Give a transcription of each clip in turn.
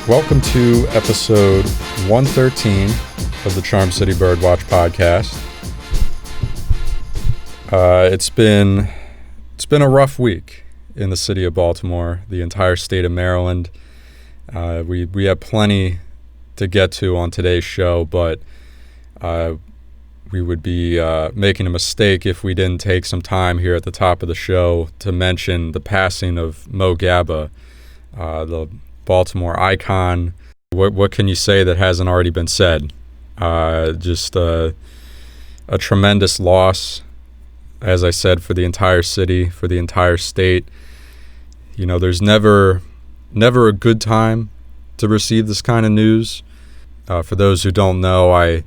Welcome to episode 113 of the Charm City Birdwatch podcast. It's been a rough week in the city of Baltimore, the entire state of Maryland. We have plenty to get to on today's show, but we would be making a mistake if we didn't take some time here at the top of the show to mention the passing of Mo Gaba, the Baltimore icon. What can you say that hasn't already been said? Just a tremendous loss, as I said, for the entire city, for the entire state. You know, there's never a good time to receive this kind of news. For those who don't know, I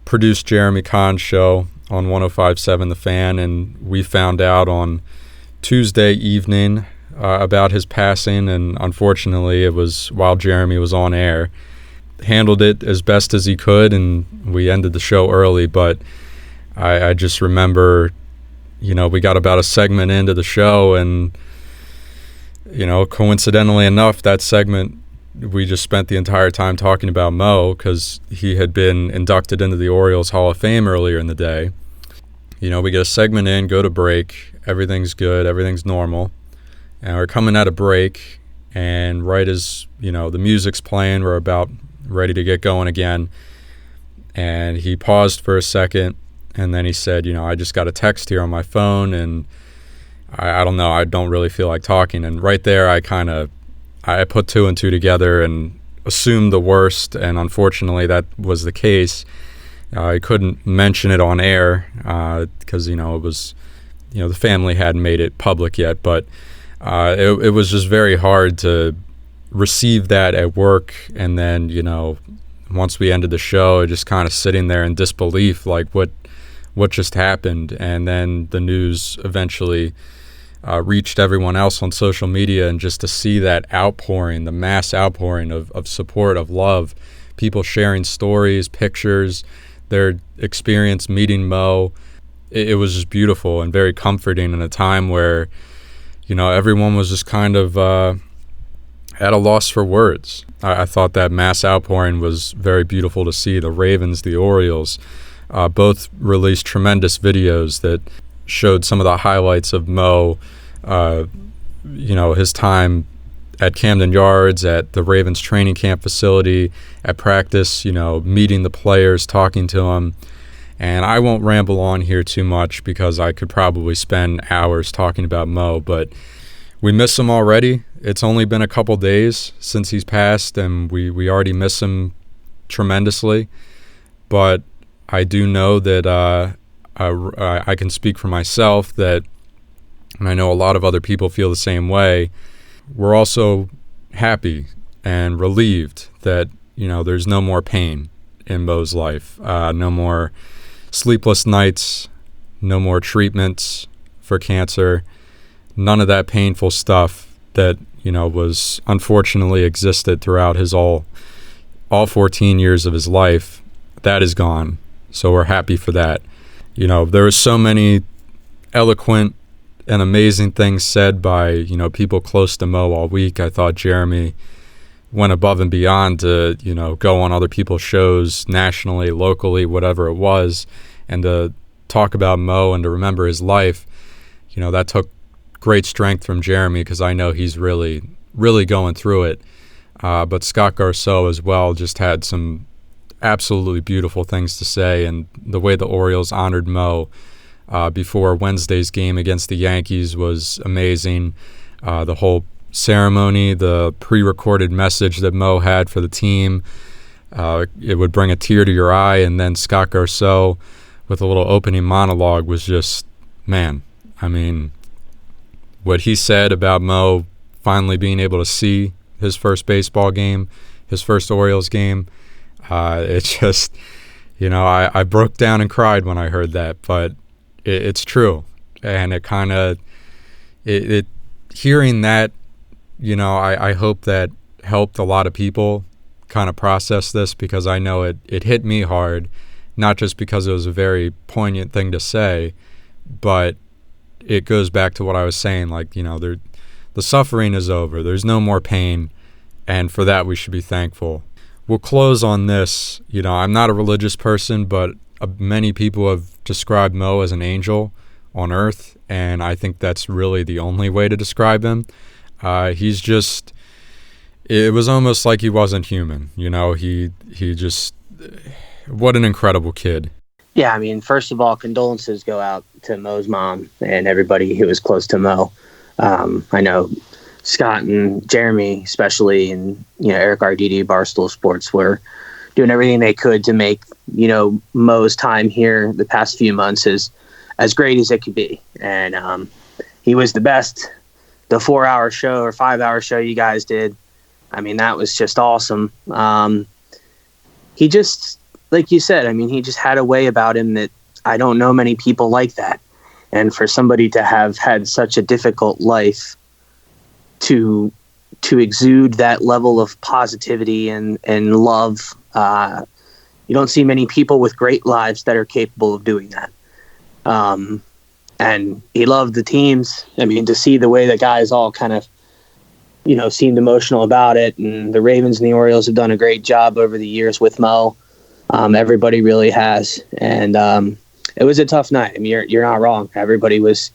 produced Jeremy Kahn's show on 105.7 The Fan, and we found out on Tuesday evening about his passing, and unfortunately it was while Jeremy was on air. Handled it as best as he could, and we ended the show early, but I just remember, you know, we got about a segment into the show, and, you know, coincidentally enough, that segment, we just spent the entire time talking about Mo because he had been inducted into the Orioles Hall of Fame earlier in the day. You know, we get a segment in, go to break, everything's good, everything's normal. And we're coming out of break, and right as, you know, the music's playing, we're about ready to get going again. And he paused for a second, and then he said, you know, I just got a text here on my phone, and I don't know, I don't really feel like talking. And right there, I put two and two together and assumed the worst, and unfortunately that was the case. I couldn't mention it on air because, you know, it was, you know, the family hadn't made it public yet, but it was just very hard to receive that at work. And then, you know, once we ended the show, just kind of sitting there in disbelief, like what just happened. And then the news eventually reached everyone else on social media, and just to see that outpouring, the mass outpouring of support, of love, people sharing stories, pictures, their experience meeting Mo, it was just beautiful and very comforting in a time where, you know, everyone was just kind of at a loss for words. I thought that mass outpouring was very beautiful to see. The Ravens, the Orioles, both released tremendous videos that showed some of the highlights of Mo, you know, his time at Camden Yards, at the Ravens training camp facility, at practice, you know, meeting the players, talking to them. And I won't ramble on here too much because I could probably spend hours talking about Mo, but we miss him already. It's only been a couple days since he's passed, and we already miss him tremendously. But I do know that I can speak for myself that, and I know a lot of other people feel the same way, we're also happy and relieved that, you know, there's no more pain in Mo's life, no more sleepless nights, no more treatments for cancer, none of that painful stuff that, you know, was unfortunately existed throughout his all 14 years of his life. That is gone. So we're happy for that. You know, there were so many eloquent and amazing things said by, you know, people close to Mo all week. I thought Jeremy went above and beyond to, you know, go on other people's shows nationally, locally, whatever it was, and to talk about Mo and to remember his life. You know, that took great strength from Jeremy because I know he's really, really going through it. But Scott Garceau as well just had some absolutely beautiful things to say, and the way the Orioles honored Mo before Wednesday's game against the Yankees was amazing. The whole ceremony, the pre-recorded message that Mo had for the team, it would bring a tear to your eye. And then Scott Garceau with a little opening monologue was just, man, I mean, what he said about Mo finally being able to see his first baseball game, his first Orioles game, it just, you know, I broke down and cried when I heard that, but it's true. And it kind of, hearing that, you know, I hope that helped a lot of people kind of process this, because I know it hit me hard, not just because it was a very poignant thing to say, but it goes back to what I was saying, like, you know, the suffering is over. There's no more pain. And for that, we should be thankful. We'll close on this. I'm not a religious person, but many people have described Mo as an angel on earth, and I think that's really the only way to describe him. He's just, it was almost like he wasn't human. He just, what an incredible kid. Yeah, I mean, first of all, condolences go out to Mo's mom and everybody who was close to Mo. I know Scott and Jeremy, especially, and Eric Arditi, Barstool Sports, were doing everything they could to make Mo's time here the past few months as great as it could be. And he was the best. The 4-hour show or 5-hour show you guys did, I mean, that was just awesome. He just, like you said, I mean, he just had a way about him that I don't know many people like that. And for somebody to have had such a difficult life, to exude that level of positivity and love, you don't see many people with great lives that are capable of doing that. And he loved the teams. I mean, to see the way the guys all kind of, seemed emotional about it, and the Ravens and the Orioles have done a great job over the years with Mo. Everybody really has. And it was a tough night. I mean, you're not wrong. Everybody was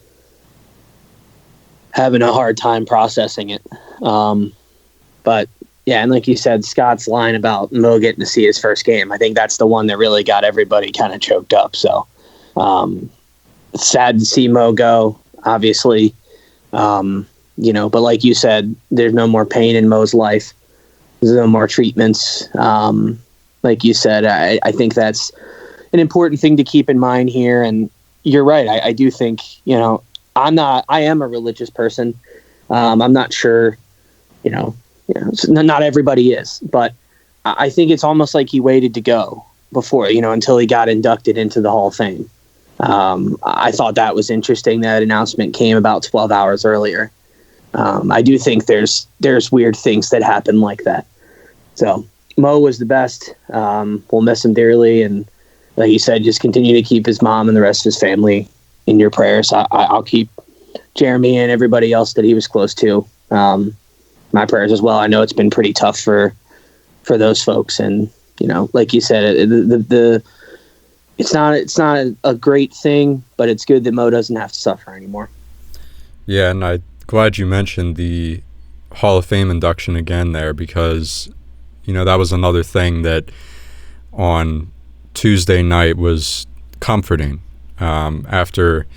having a hard time processing it. But yeah, and like you said, Scott's line about Mo getting to see his first game, I think that's the one that really got everybody kind of choked up. So it's sad to see Mo go, obviously. But like you said, there's no more pain in Mo's life. There's no more treatments. Like you said, I think that's an important thing to keep in mind here. And you're right. I do think, I am a religious person. I'm not sure, not everybody is, but I think it's almost like he waited to go before, until he got inducted into the Hall of Fame. I thought that was interesting. That announcement came about 12 hours earlier. I do think there's weird things that happen like that. So Mo was the best. We'll miss him dearly. And like you said, just continue to keep his mom and the rest of his family in your prayers. I'll keep Jeremy and everybody else that he was close to my prayers as well. I know it's been pretty tough for those folks. And, like you said, it's not a great thing, but it's good that Mo doesn't have to suffer anymore. Yeah, and I'm glad you mentioned the Hall of Fame induction again there, because, that was another thing that on Tuesday night was comforting. After,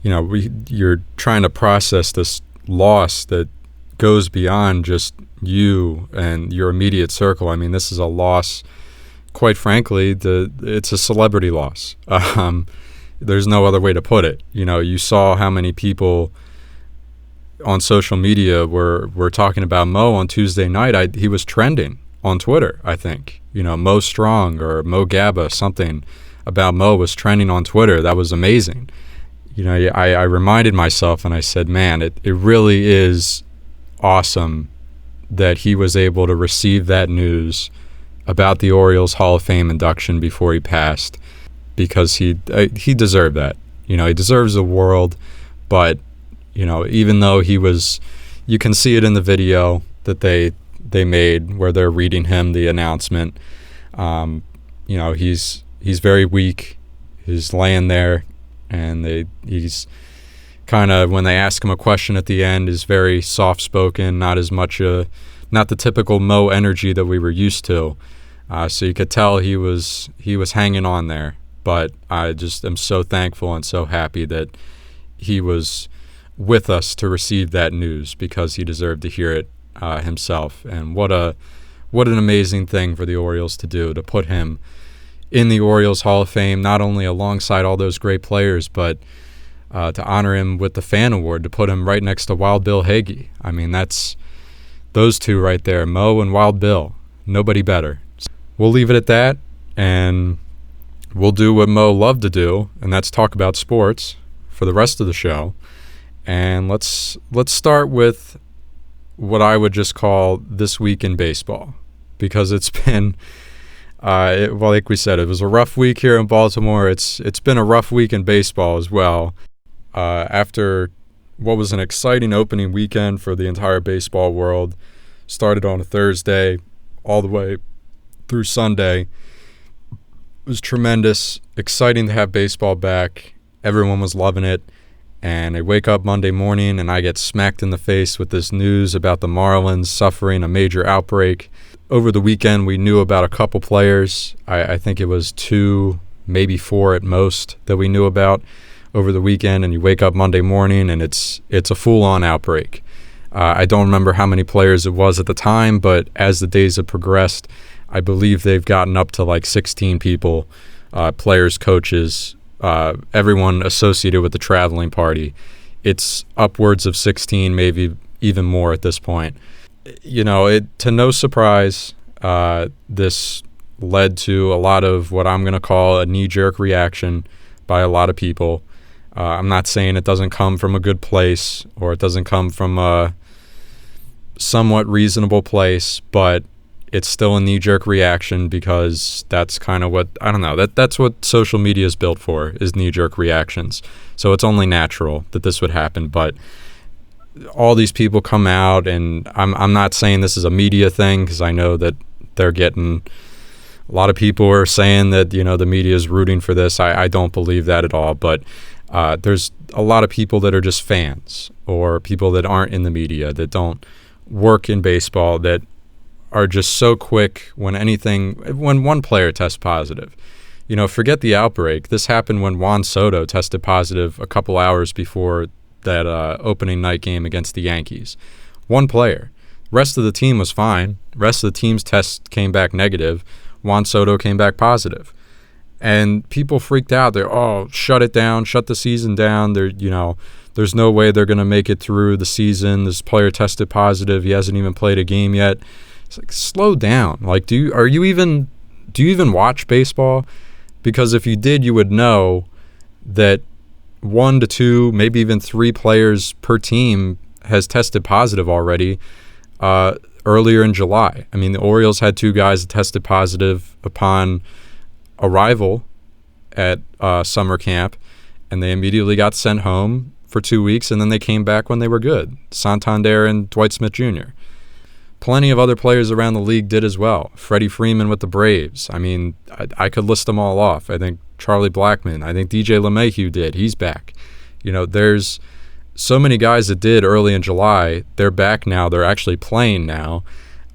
you're trying to process this loss that goes beyond just you and your immediate circle. I mean, this is a loss, quite frankly, it's a celebrity loss. There's no other way to put it. You saw how many people on social media were talking about Mo on Tuesday night. He was trending on Twitter, I think. Mo Strong or Mo Gaba, something about Mo was trending on Twitter. That was amazing. I reminded myself and I said, man, it really is awesome that he was able to receive that news about the Orioles Hall of Fame induction before he passed, because he deserved that. He deserves the world. But even though you can see it in the video that they made where they're reading him the announcement. He's very weak. He's laying there, and he's kind of, when they ask him a question at the end, is very soft spoken, not the typical Mo energy that we were used to. So you could tell he was hanging on there. But I just am so thankful and so happy that he was with us to receive that news, because he deserved to hear it himself. And what an amazing thing for the Orioles to do, to put him in the Orioles Hall of Fame, not only alongside all those great players, but to honor him with the fan award, to put him right next to Wild Bill Hagee. I mean, that's those two right there, Mo and Wild Bill. Nobody better. We'll leave it at that, and we'll do what Mo loved to do, and that's talk about sports for the rest of the show. And let's start with what I would just call this week in baseball, because it's been, like we said, it was a rough week here in Baltimore. It's been a rough week in baseball as well. After what was an exciting opening weekend for the entire baseball world, started on a Thursday all the way through Sunday. It was tremendous, exciting to have baseball back. Everyone was loving it. And I wake up Monday morning and I get smacked in the face with this news about the Marlins suffering a major outbreak. Over the weekend, we knew about a couple players. I think it was 2, maybe 4 at most that we knew about over the weekend. And you wake up Monday morning and it's a full-on outbreak. I don't remember how many players it was at the time, but as the days have progressed, I believe they've gotten up to like 16 people, players, coaches, everyone associated with the traveling party. It's upwards of 16, maybe even more at this point. To no surprise, this led to a lot of what I'm going to call a knee-jerk reaction by a lot of people. I'm not saying it doesn't come from a good place or it doesn't come from a somewhat reasonable place, but it's still a knee-jerk reaction because that's kind of what, I don't know, that's what social media is built for, is knee-jerk reactions. So it's only natural that this would happen, but all these people come out, and I'm not saying this is a media thing because I know that they're getting, a lot of people are saying that, the media is rooting for this. I don't believe that at all, but there's a lot of people that are just fans or people that aren't in the media, that don't work in baseball, that are just so quick when one player tests positive. Forget the outbreak. This happened when Juan Soto tested positive a couple hours before that opening night game against the Yankees. One player. Rest of the team was fine. Rest of the team's test came back negative. Juan Soto came back positive. And people freaked out. They're, shut it down, shut the season down. There's no way they're going to make it through the season. This player tested positive. He hasn't even played a game yet. It's like, slow down. Like, do you even watch baseball? Because if you did, you would know that 1 to 2, maybe even 3 players per team has tested positive already earlier in July. I mean, the Orioles had 2 guys that tested positive upon arrival at summer camp, and they immediately got sent home for 2 weeks, and then they came back when they were good. Santander and Dwight Smith Jr. Plenty of other players around the league did as well. Freddie Freeman with the Braves. I mean, I could list them all off. I think Charlie Blackmon. I think DJ LeMahieu did. He's back. There's so many guys that did early in July. They're back now. They're actually playing now.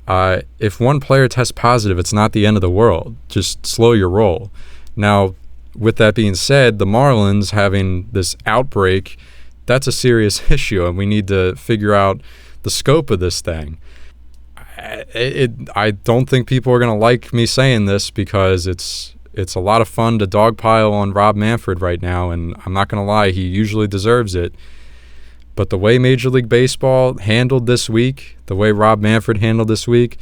If one player tests positive, it's not the end of the world. Just slow your roll. Now, with that being said, the Marlins having this outbreak, that's a serious issue, and we need to figure out the scope of this thing. I don't think people are going to like me saying this because it's a lot of fun to dogpile on Rob Manfred right now, and I'm not going to lie, he usually deserves it. But the way Major League Baseball handled this week, the way Rob Manfred handled this week,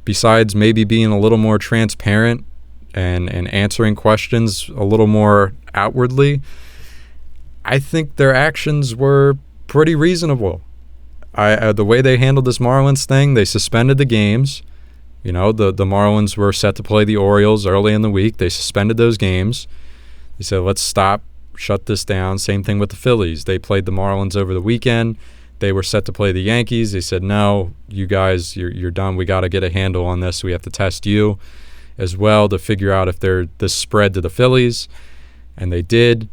besides maybe being a little more transparent and answering questions a little more outwardly, I think their actions were pretty reasonable. The way they handled this Marlins thing, they suspended the games. The Marlins were set to play the Orioles early in the week. They suspended those games. They said, let's stop, shut this down. Same thing with the Phillies. They played the Marlins over the weekend. They were set to play the Yankees. They said, no, you guys, you're done. We got to get a handle on this. We have to test you as well to figure out if this spread to the Phillies. And they did.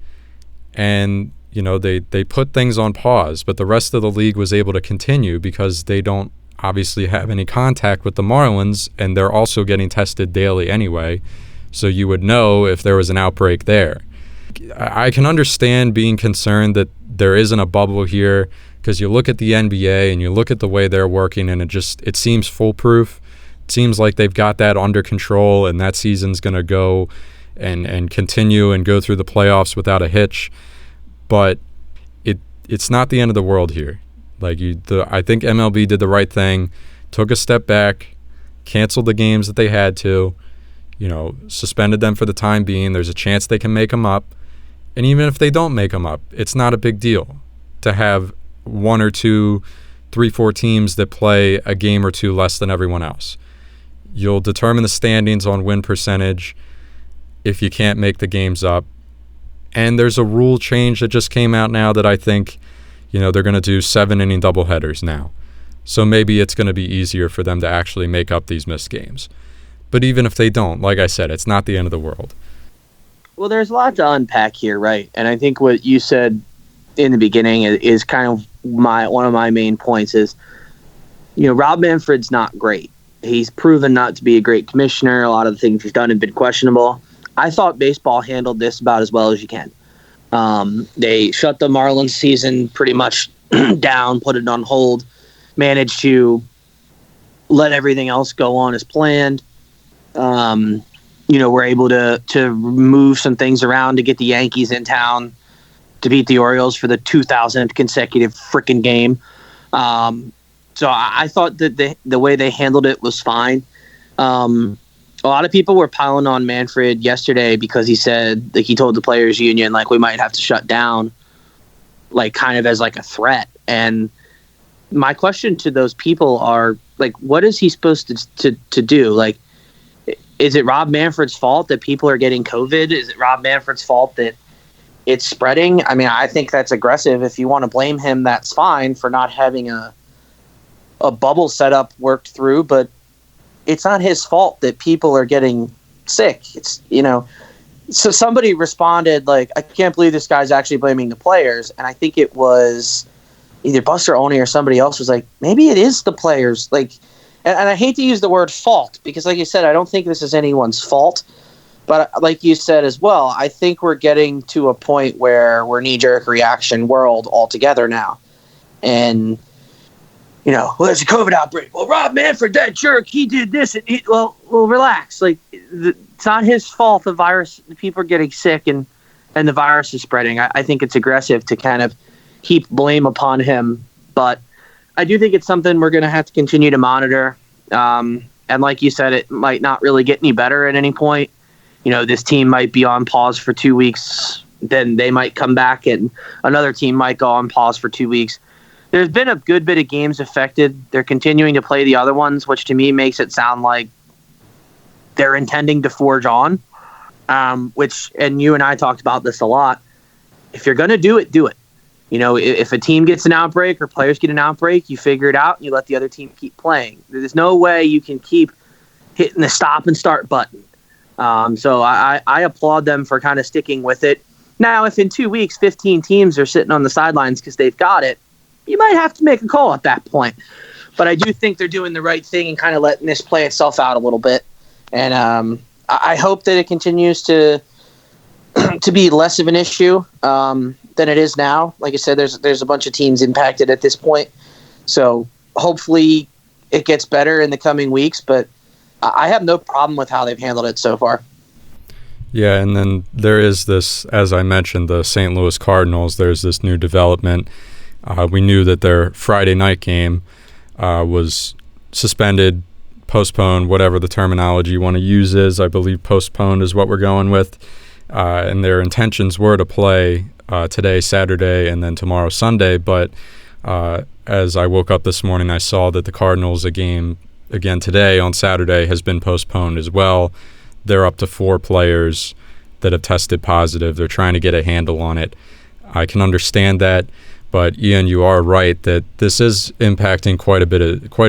And they put things on pause, but the rest of the league was able to continue because they don't obviously have any contact with the Marlins, and they're also getting tested daily anyway, so you would know if there was an outbreak there. I can understand being concerned that there isn't a bubble here because you look at the NBA and you look at the way they're working, and it seems foolproof. It seems like they've got that under control, and that season's going to go and continue and go through the playoffs without a hitch. But it's not the end of the world here. I think MLB did the right thing, took a step back, canceled the games that they had to, suspended them for the time being. There's a chance they can make them up. And even if they don't make them up, it's not a big deal to have 1 or 2, 3, 4 teams that play a game or 2 less than everyone else. You'll determine the standings on win percentage if you can't make the games up. And there's a rule change that just came out now that I think, they're going to do 7-inning doubleheaders now. So maybe it's going to be easier for them to actually make up these missed games. But even if they don't, like I said, it's not the end of the world. Well, there's a lot to unpack here, right? And I think what you said in the beginning is kind of one of my main points is, Rob Manfred's not great. He's proven not to be a great commissioner. A lot of the things he's done have been questionable. I thought baseball handled this about as well as you can. They shut the Marlins season pretty much down, put it on hold, managed to let everything else go on as planned. We're able to move some things around to get the Yankees in town to beat the Orioles for the 2000th consecutive freaking game. So I thought that the way they handled it was fine. A lot of people were piling on Manfred yesterday because he said, he told the players union, we might have to shut down, kind of as a threat. And my question to those people are, what is he supposed to do? Is it Rob Manfred's fault that people are getting COVID? Is it Rob Manfred's fault that it's spreading? I mean, I think that's aggressive. If you want to blame him, that's fine for not having a bubble setup worked through, but it's not his fault that people are getting sick. It's, so somebody responded I can't believe this guy's actually blaming the players. And I think it was either Buster Olney or somebody else was maybe it is the players. And I hate to use the word fault because, like you said, I don't think this is anyone's fault. But like you said as well, I think we're getting to a point where we're knee-jerk reaction world altogether now. And, there's a COVID outbreak. Well, Rob Manfred, that jerk, he did this. And well, relax. It's not his fault the virus, the people are getting sick and the virus is spreading. I think it's aggressive to kind of heap blame upon him. But I do think it's something we're going to have to continue to monitor. And like you said, it might not really get any better at any point. This team might be on pause for 2 weeks. Then they might come back and another team might go on pause for 2 weeks. There's been a good bit of games affected. They're continuing to play the other ones, which to me makes it sound like they're intending to forge on, and you and I talked about this a lot. If you're going to do it, do it. If a team gets an outbreak or players get an outbreak, you figure it out and you let the other team keep playing. There's no way you can keep hitting the stop and start button. So I applaud them for kind of sticking with it. Now, if in 2 weeks, 15 teams are sitting on the sidelines because they've got it, you might have to make a call at that point. But I do think they're doing the right thing and kind of letting this play itself out a little bit. And I hope that it continues to be less of an issue than it is now. Like I said, there's a bunch of teams impacted at this point. So hopefully it gets better in the coming weeks. But I have no problem with how they've handled it so far. Yeah, and then there is this, as I mentioned, the St. Louis Cardinals, there's this new development. We knew that their Friday night game was suspended, postponed, whatever the terminology you want to use is. I believe postponed is what we're going with. And their intentions were to play today, Saturday, and then tomorrow, Sunday. But as I woke up this morning, I saw that the Cardinals, a game again today on Saturday, has been postponed as well. They're up to 4 players that have tested positive. They're trying to get a handle on it. I can understand that. But Ian, you are right that this is impacting quite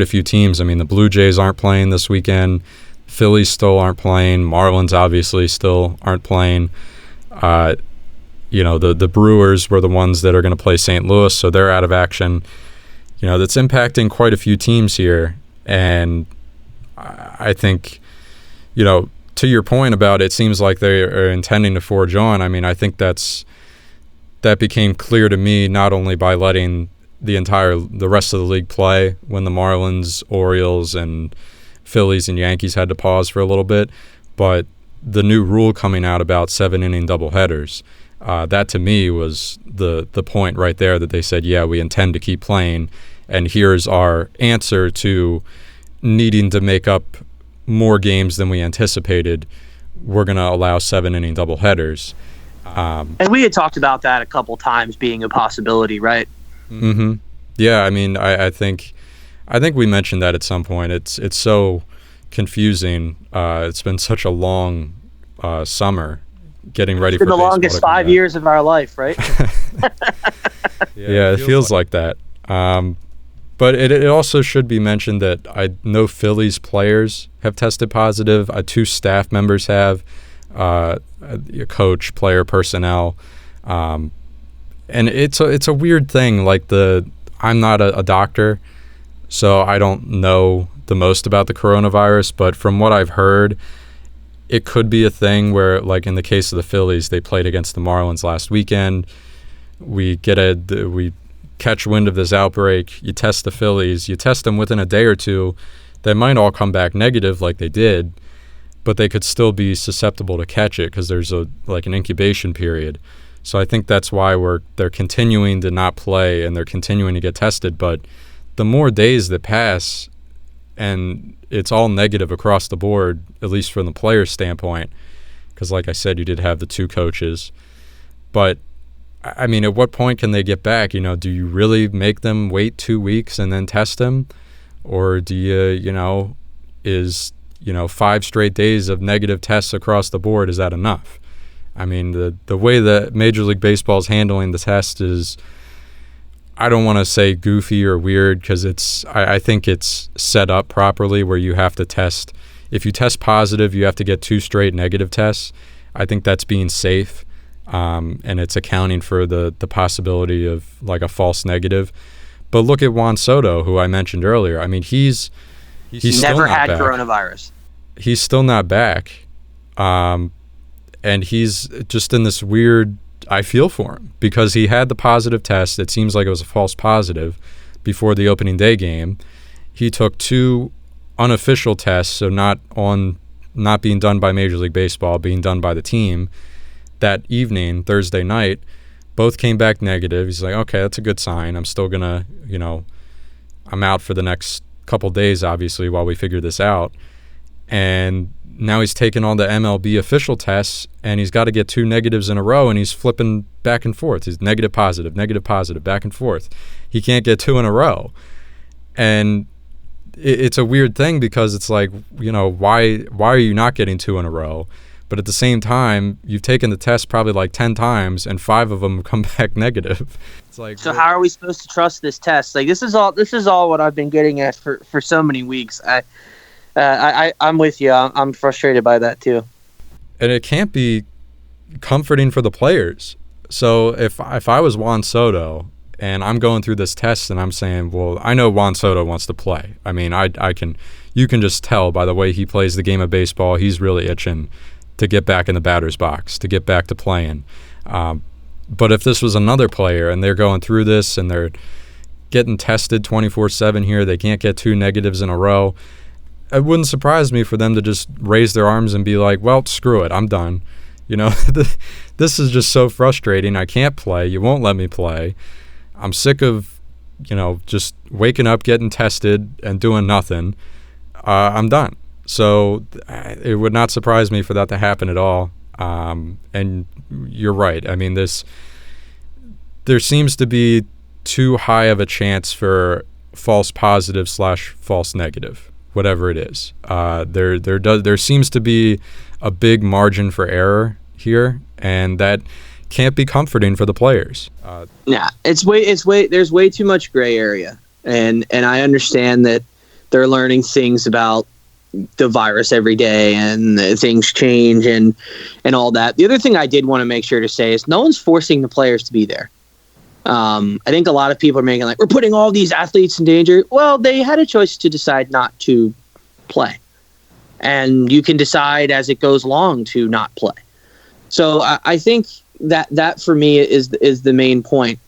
a few teams. I mean, the Blue Jays aren't playing this weekend. Phillies still aren't playing. Marlins obviously still aren't playing. The Brewers were the ones that are going to play St. Louis, so they're out of action. That's impacting quite a few teams here. And I think, to your point about it seems like they are intending to forge on. I mean, I think that became clear to me not only by letting the rest of the league play when the Marlins, Orioles, and Phillies and Yankees had to pause for a little bit, but the new rule coming out about 7-inning doubleheaders. That to me was the point right there that they said, yeah, we intend to keep playing, and here's our answer to needing to make up more games than we anticipated. We're going to allow 7-inning doubleheaders. And we had talked about that a couple times being a possibility, right? Mm-hmm. Yeah, I mean, I think we mentioned that at some point. It's so confusing. It's been such a long summer getting ready for the longest 5 years of our life, right? Yeah, it feels like that. But it also should be mentioned that I know Phillies players have tested positive. 2 staff members have, a coach, player, personnel. And it's a weird thing. Like I'm not a doctor, so I don't know the most about the coronavirus. But from what I've heard, it could be a thing where, like in the case of the Phillies, they played against the Marlins last weekend. We catch wind of this outbreak, you test the Phillies, you test them within a day or two, they might all come back negative like they did, but they could still be susceptible to catch it because there's an incubation period. So I think that's why they're continuing to not play and they're continuing to get tested. But the more days that pass and it's all negative across the board, at least from the player's standpoint, because like I said, you did have the 2 coaches, but I mean, at what point can they get back? Do you really make them wait 2 weeks and then test them? Or do you, is 5 straight days of negative tests across the board, is that enough? I mean, the way that Major League Baseball is handling the test is, I don't want to say goofy or weird, because I think it's set up properly where you have to test. If you test positive, you have to get 2 straight negative tests. I think that's being safe. And it's accounting for the possibility of like a false negative. But look at Juan Soto, who I mentioned earlier. I mean, he's never had back. Coronavirus. He's still not back. And he's just in this weird, I feel for him, because he had the positive test. It seems like it was a false positive before the opening day game. He took 2 unofficial tests, so not being done by Major League Baseball, being done by the team. That evening, Thursday night, both came back negative. He's like, okay, that's a good sign. I'm still going to, I'm out for the next couple days, obviously, while we figure this out. And now he's taken all the MLB official tests, and he's got to get 2 negatives in a row, and he's flipping back and forth. He's negative, positive, back and forth. He can't get 2 in a row. And it's a weird thing because it's like, why are you not getting 2 in a row? But at the same time, you've taken the test probably like 10 times, and 5 of them come back negative. It's like, so how are we supposed to trust this test? Like, this is all what I've been getting at for so many weeks. I'm with you. I'm frustrated by that too. And it can't be comforting for the players. So if I was Juan Soto and I'm going through this test and I'm saying, well, I know Juan Soto wants to play. I mean, you can just tell by the way he plays the game of baseball, he's really itching to get back in the batter's box, to get back to playing. But if this was another player and they're going through this and they're getting tested 24/7 here, they can't get 2 negatives in a row, it wouldn't surprise me for them to just raise their arms and be like, well, screw it, I'm done. This is just so frustrating. I can't play. You won't let me play. I'm sick of, just waking up, getting tested, and doing nothing. I'm done. So it would not surprise me for that to happen at all. And you're right. I mean, there seems to be too high of a chance for false positive / false negative, whatever it is. There seems to be a big margin for error here, and that can't be comforting for the players. Yeah, there's way too much gray area, and I understand that they're learning things about the virus every day, and things change and all that. The other thing I did want to make sure to say is no one's forcing the players to be there. I think a lot of people are making like, we're putting all these athletes in danger. Well, they had a choice to decide not to play, and you can decide as it goes along to not play. So I think that for me is the main point.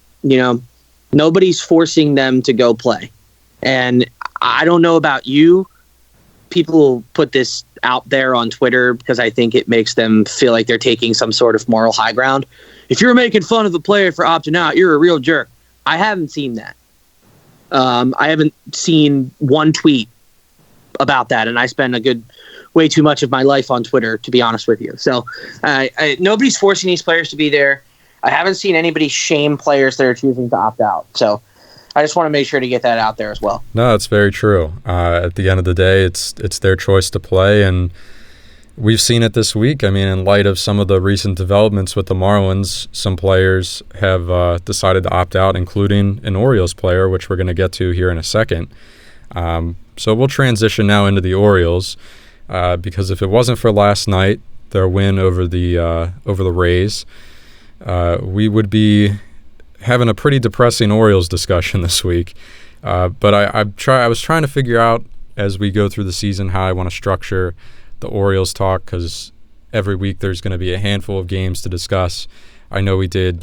Nobody's forcing them to go play, and I don't know about you. People put this out there on Twitter because I think it makes them feel like they're taking some sort of moral high ground. If you're making fun of the player for opting out, you're a real jerk. I haven't seen that. I haven't seen one tweet about that, and I spend way too much of my life on Twitter, to be honest with you. So nobody's forcing these players to be there. I haven't seen anybody shame players that are choosing to opt out. So I just want to make sure to get that out there as well. No, it's very true. At the end of the day, it's their choice to play, and we've seen it this week. I mean, in light of some of the recent developments with the Marlins, some players have decided to opt out, including an Orioles player, which we're going to get to here in a second. So we'll transition now into the Orioles, because if it wasn't for last night, their win over the Rays, we would be having a pretty depressing Orioles discussion this week. But I was trying to figure out as we go through the season how I want to structure the Orioles talk, because every week there's going to be a handful of games to discuss. I know we did,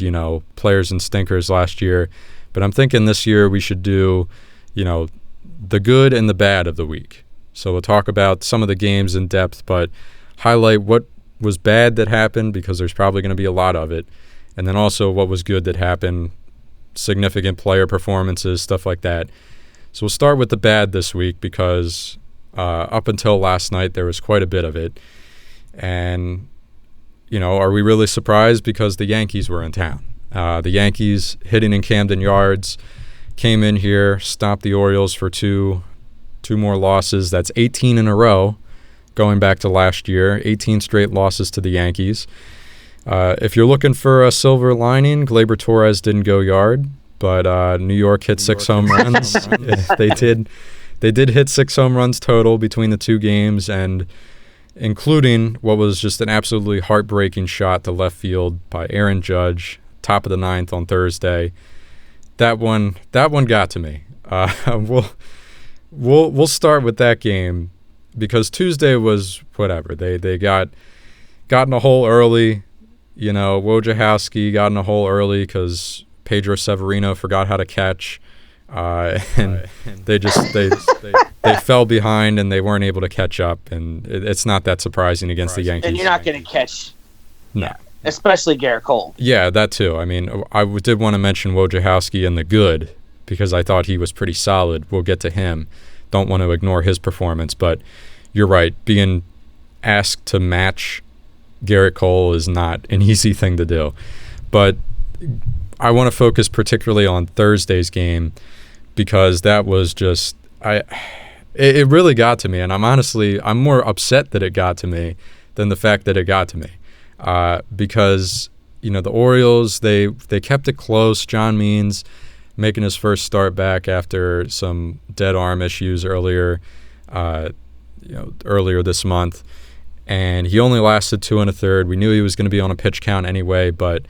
players and stinkers last year, but I'm thinking this year we should do, the good and the bad of the week. So we'll talk about some of the games in depth, but highlight what was bad that happened, because there's probably going to be a lot of it, and then also what was good that happened, significant player performances, stuff like that. So we'll start with the bad this week, because up until last night there was quite a bit of it. And, are we really surprised? Because the Yankees were in town. The Yankees, hitting in Camden Yards, came in here, stopped the Orioles for two more losses. That's 18 in a row going back to last year, 18 straight losses to the Yankees. If you're looking for a silver lining, Gleyber Torres didn't go yard, but New York hit 6 home runs. They did hit 6 home runs total between the two games, and including what was just an absolutely heartbreaking shot to left field by Aaron Judge, top of the 9th on Thursday. That one got to me. We'll start with that game, because Tuesday was whatever. They got in a hole early. Wojciechowski got in a hole early because Pedro Severino forgot how to catch, and they fell behind and they weren't able to catch up. And it's not that surprising against the Yankees. And you're not going to catch, no, especially Garrett Cole. Yeah, that too. I mean, I did want to mention Wojciechowski in the good, because I thought he was pretty solid. We'll get to him. Don't want to ignore his performance, but you're right. Being asked to match Garrett Cole is not an easy thing to do. But I want to focus particularly on Thursday's game, because that was just it really got to me, and I'm more upset that it got to me than the fact that it got to me, because the Orioles, they kept it close. John Means making his first start back after some dead arm issues earlier this month. And he only lasted 2 1/3. We knew he was going to be on a pitch count anyway, but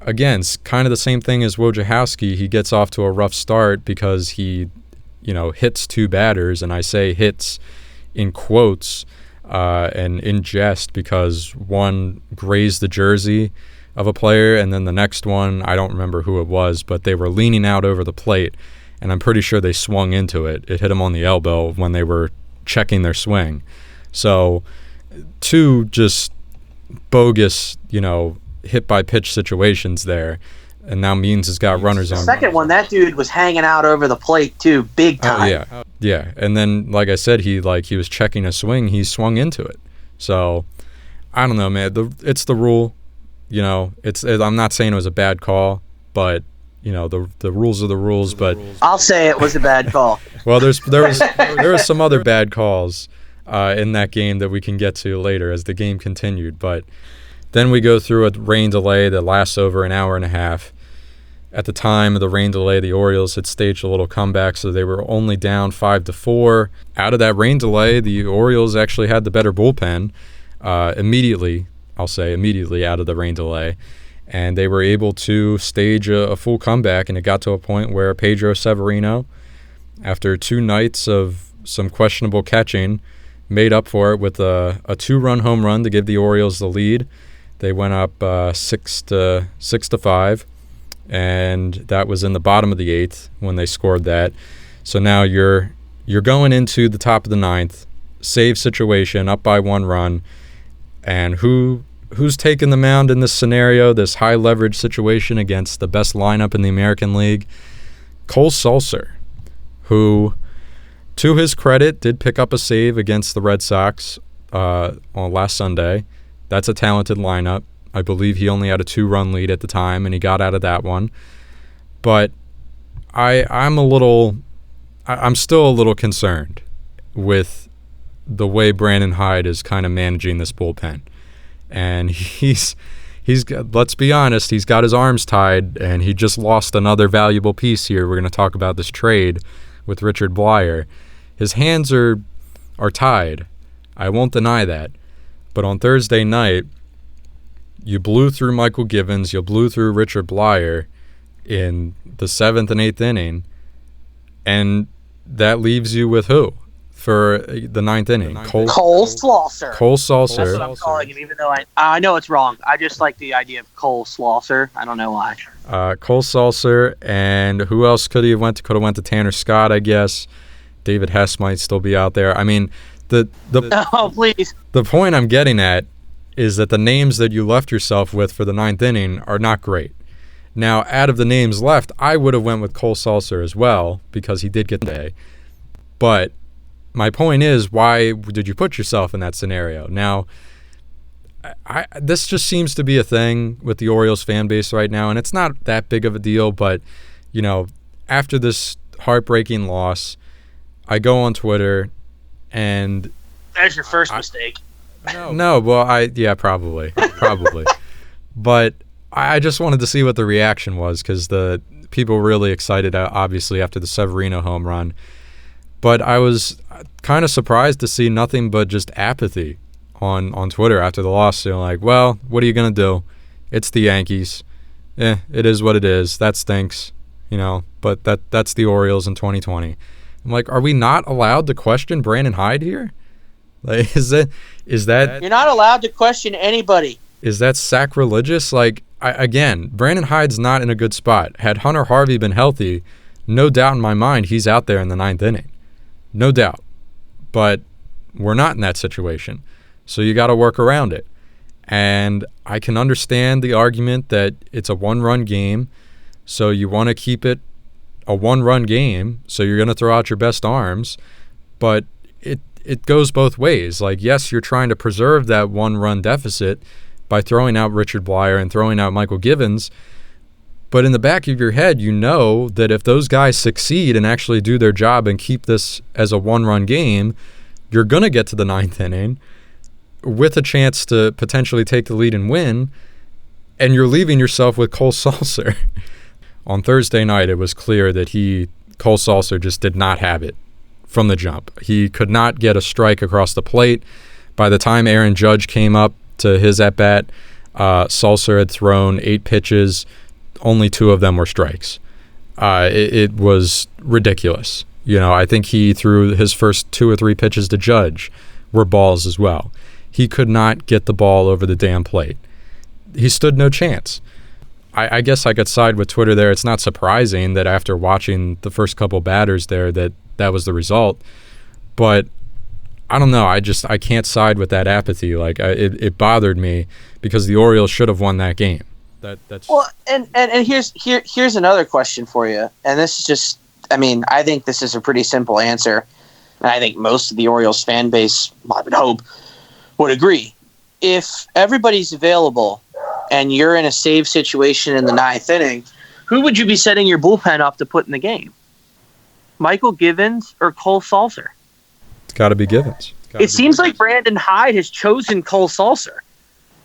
again, it's kind of the same thing as Wojciechowski. He gets off to a rough start because he, hits 2 batters, and I say hits in quotes and in jest, because one grazed the jersey of a player, and then the next one, I don't remember who it was, but they were leaning out over the plate, and I'm pretty sure they swung into it. It hit him on the elbow when they were checking their swing. So 2 just bogus, hit by pitch situations there, and now Means has got runners on. The second one, that dude was hanging out over the plate too, big time. Yeah. And then, like I said, he was checking a swing. He swung into it. So I don't know, man. It's the rule. I'm not saying it was a bad call, but the rules are the rules. But I'll say it was a bad call. Well, there was some other bad calls in that game that we can get to later as the game continued. But then we go through a rain delay that lasts over an hour and a half. At the time of the rain delay, the Orioles had staged a little comeback, so they were only down 5-4. Out of that rain delay, the Orioles actually had the better bullpen immediately out of the rain delay. And they were able to stage a full comeback, and it got to a point where Pedro Severino, after 2 nights of some questionable catching, made up for it with a 2-run home run to give the Orioles the lead. They went up 6-5, and that was in the bottom of the 8th when they scored that. So now you're going into the top of the 9th, save situation, up by 1 run, and who's taking the mound in this scenario, this high leverage situation against the best lineup in the American League? Cole Sulser, who, to his credit, did pick up a save against the Red Sox on last Sunday. That's a talented lineup. I believe he only had a 2-run lead at the time, and he got out of that one. But I'm still a little concerned with the way Brandon Hyde is kind of managing this bullpen. And he's got, let's be honest, he's got his arms tied, and he just lost another valuable piece here. We're going to talk about this trade with Richard Bleier. His hands are tied. I won't deny that. But on Thursday night, you blew through Michael Givens, you blew through Richard Bleier in the 7th and 8th inning, and that leaves you with who for the 9th inning? Cole Slaucer. Cole Slaucer. That's what I'm calling him, even though I know it's wrong. I just like the idea of Cole Slaucer. I don't know why. Cole Slaucer, and who else could he have went to? Could have went to Tanner Scott, I guess. David Hess might still be out there. I mean, oh, please. The point I'm getting at is that the names that you left yourself with for the 9th inning are not great. Now, out of the names left, I would have went with Cole Slaucer as well because he did get the day. But my point is, why did you put yourself in that scenario? Now, this just seems to be a thing with the Orioles fan base right now, and it's not that big of a deal, but, you know, after this heartbreaking loss, I go on Twitter and... That's your first mistake. No, well, probably. But I just wanted to see what the reaction was because the people were really excited, obviously, after the Severino home run. But I was kind of surprised to see nothing but just apathy on Twitter after the loss. They're like, well, what are you going to do? It's the Yankees. It is what it is. That stinks, you know, but that's the Orioles in 2020. I'm like, are we not allowed to question Brandon Hyde here? Like, is that you're not allowed to question anybody? Is that sacrilegious? Like, again, Brandon Hyde's not in a good spot. Had Hunter Harvey been healthy, no doubt in my mind he's out there in the 9th inning. No doubt. But we're not in that situation. So you got to work around it. And I can understand the argument that it's a one-run game, so you want to keep it a one-run game, so you're going to throw out your best arms. But it goes both ways. Like, yes, you're trying to preserve that one-run deficit by throwing out Richard Bleier and throwing out Michael Givens. But in the back of your head, you know that if those guys succeed and actually do their job and keep this as a one-run game, you're going to get to the 9th inning with a chance to potentially take the lead and win, and you're leaving yourself with Cole Slaucer. On Thursday night, it was clear that Cole Slaucer just did not have it from the jump. He could not get a strike across the plate. By the time Aaron Judge came up to his at-bat, Slaucer had thrown 8 pitches. Only 2 of them were strikes. It was ridiculous. You know, I think he threw his first 2 or 3 pitches to Judge were balls as well. He could not get the ball over the damn plate. He stood no chance. I guess I could side with Twitter there. It's not surprising that after watching the first couple batters there that was the result. But I don't know. I can't side with that apathy. Like, it bothered me because the Orioles should have won that game. That's well, and here's another question for you. And this is just, I mean, I think this is a pretty simple answer. And I think most of the Orioles fan base, I would hope, would agree. If everybody's available and you're in a save situation in the 9th inning, who would you be setting your bullpen up to put in the game? Michael Givens or Cole Slaucer? It's got to be Givens. It seems like Brandon Hyde has chosen Cole Slaucer.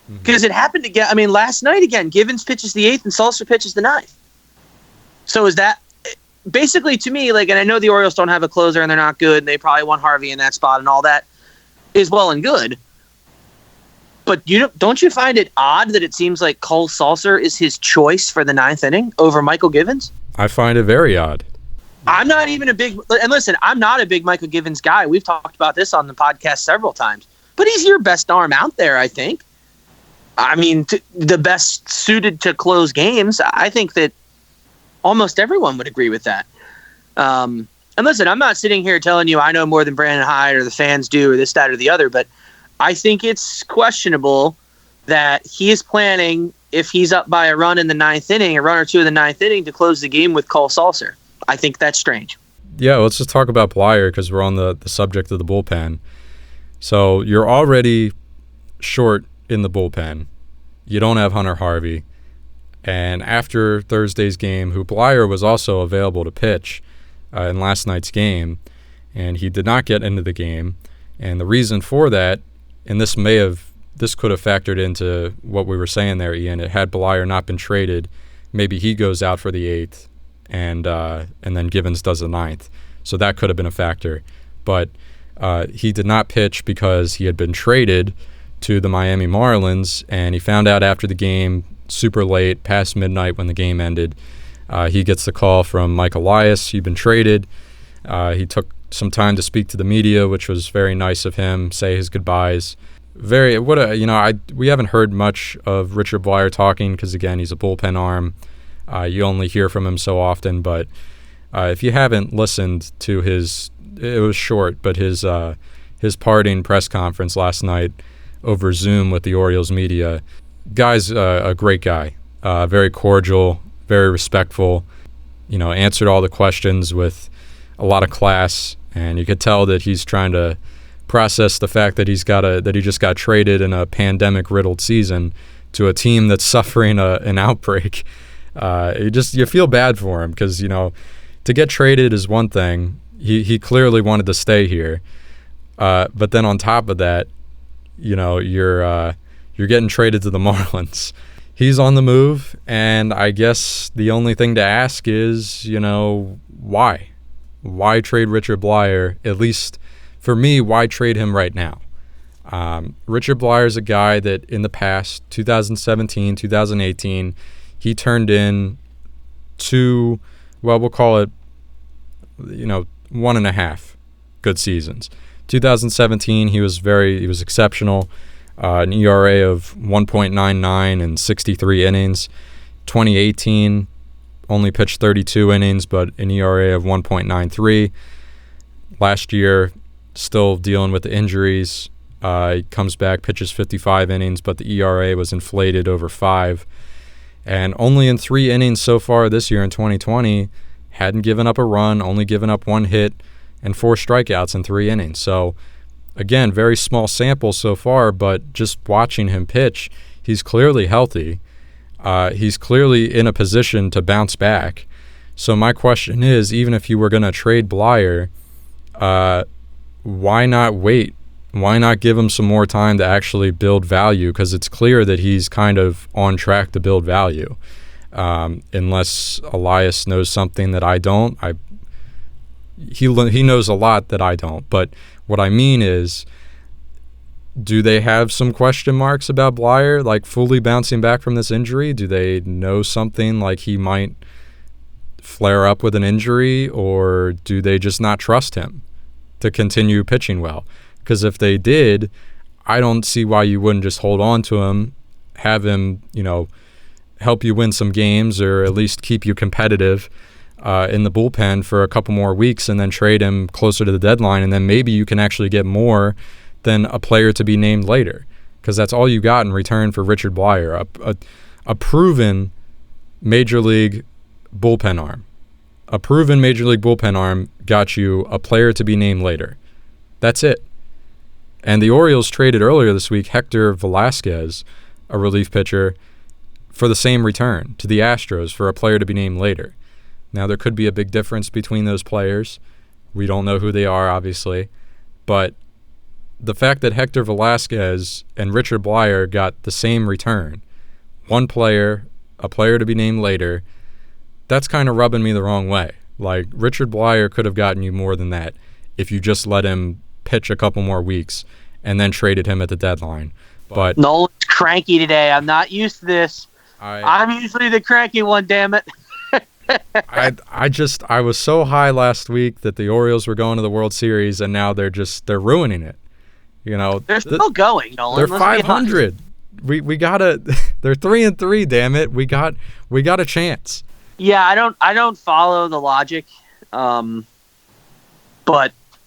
Because it happened again. I mean, last night again, Givens pitches the 8th and Slaucer pitches the 9th. So is that basically, to me, like, and I know the Orioles don't have a closer and they're not good and they probably want Harvey in that spot and all that is well and good. But don't you find it odd that it seems like Cole Slaucer is his choice for the 9th inning over Michael Givens? I find it very odd. I'm not even and listen, I'm not a big Michael Givens guy. We've talked about this on the podcast several times. But he's your best arm out there, I think. I mean, the best suited to close games. I think that almost everyone would agree with that. And listen, I'm not sitting here telling you I know more than Brandon Hyde or the fans do or this, that, or the other, but I think it's questionable that he is planning, if he's up by a run in the 9th inning, a run or 2 in the 9th inning, to close the game with Cole Slaucer. I think that's strange. Yeah, let's just talk about Bleier because we're on the subject of the bullpen. So you're already short in the bullpen. You don't have Hunter Harvey. And after Thursday's game, Bleier was also available to pitch in last night's game, and he did not get into the game. And the reason for that, and this could have factored into what we were saying there, Ian. Had Bleier not been traded, maybe he goes out for the 8th, and then Givens does the 9th. So that could have been a factor. But he did not pitch because he had been traded to the Miami Marlins, and he found out after the game, super late, past midnight when the game ended. He gets the call from Mike Elias. He'd been traded. He took some time to speak to the media, which was very nice of him, say his goodbyes. We haven't heard much of Richard Bleier talking because, again, he's a bullpen arm. You only hear from him so often, but if you haven't listened to it was short, but his parting press conference last night over Zoom with the Orioles media, guy's a great guy, very cordial, very respectful, answered all the questions with a lot of class, and you could tell that he's trying to process the fact that he just got traded in a pandemic-riddled season to a team that's suffering an outbreak. You feel bad for him because, to get traded is one thing. He clearly wanted to stay here. But then on top of that, you're getting traded to the Marlins. He's on the move, and I guess the only thing to ask is, why? Why trade Richard Bleier? At least for me, why trade him right now? Richard Bleier is a guy that in the past, 2017, 2018, he turned in we'll call it, 1.5 good seasons. 2017, he was exceptional, an ERA of 1.99 and 63 innings. 2018, only pitched 32 innings, but an ERA of 1.93. Last year, still dealing with the injuries. He comes back, pitches 55 innings, but the ERA was inflated over 5. And only in 3 innings so far this year in 2020, hadn't given up a run, only given up 1 hit, and 4 strikeouts in 3 innings. So, again, very small sample so far, but just watching him pitch, he's clearly healthy. He's clearly in a position to bounce back. So my question is, even if you were going to trade Bleier, why not wait? Why not give him some more time to actually build value? Because it's clear that he's kind of on track to build value. Unless Elias knows something that I don't. He knows a lot that I don't. But what I mean is, do they have some question marks about Bleier, like fully bouncing back from this injury? Do they know something like he might flare up with an injury, or do they just not trust him to continue pitching well? Because if they did, I don't see why you wouldn't just hold on to him, have him, help you win some games or at least keep you competitive in the bullpen for a couple more weeks, and then trade him closer to the deadline, and then maybe you can actually get more than a player to be named later, because that's all you got in return for Richard Bleier, a proven major league bullpen arm. A proven major league bullpen arm got you a player to be named later. That's it. And the Orioles traded earlier this week Hector Velasquez, a relief pitcher, for the same return to the Astros for a player to be named later. Now, there could be a big difference between those players. We don't know who they are, obviously. But the fact that Hector Velasquez and Richard Bleier got the same return, one player, a player to be named later, that's kind of rubbing me the wrong way. Like, Richard Bleier could have gotten you more than that if you just let him pitch a couple more weeks and then traded him at the deadline. But Nolan's cranky today. I'm not used to this. I'm usually the cranky one, damn it. I was so high last week that the Orioles were going to the World Series, and now they're ruining it. They're still going, Nolan. They're 500. We gotta. They're 3-3. Damn it. We got a chance. Yeah, I don't follow the logic, but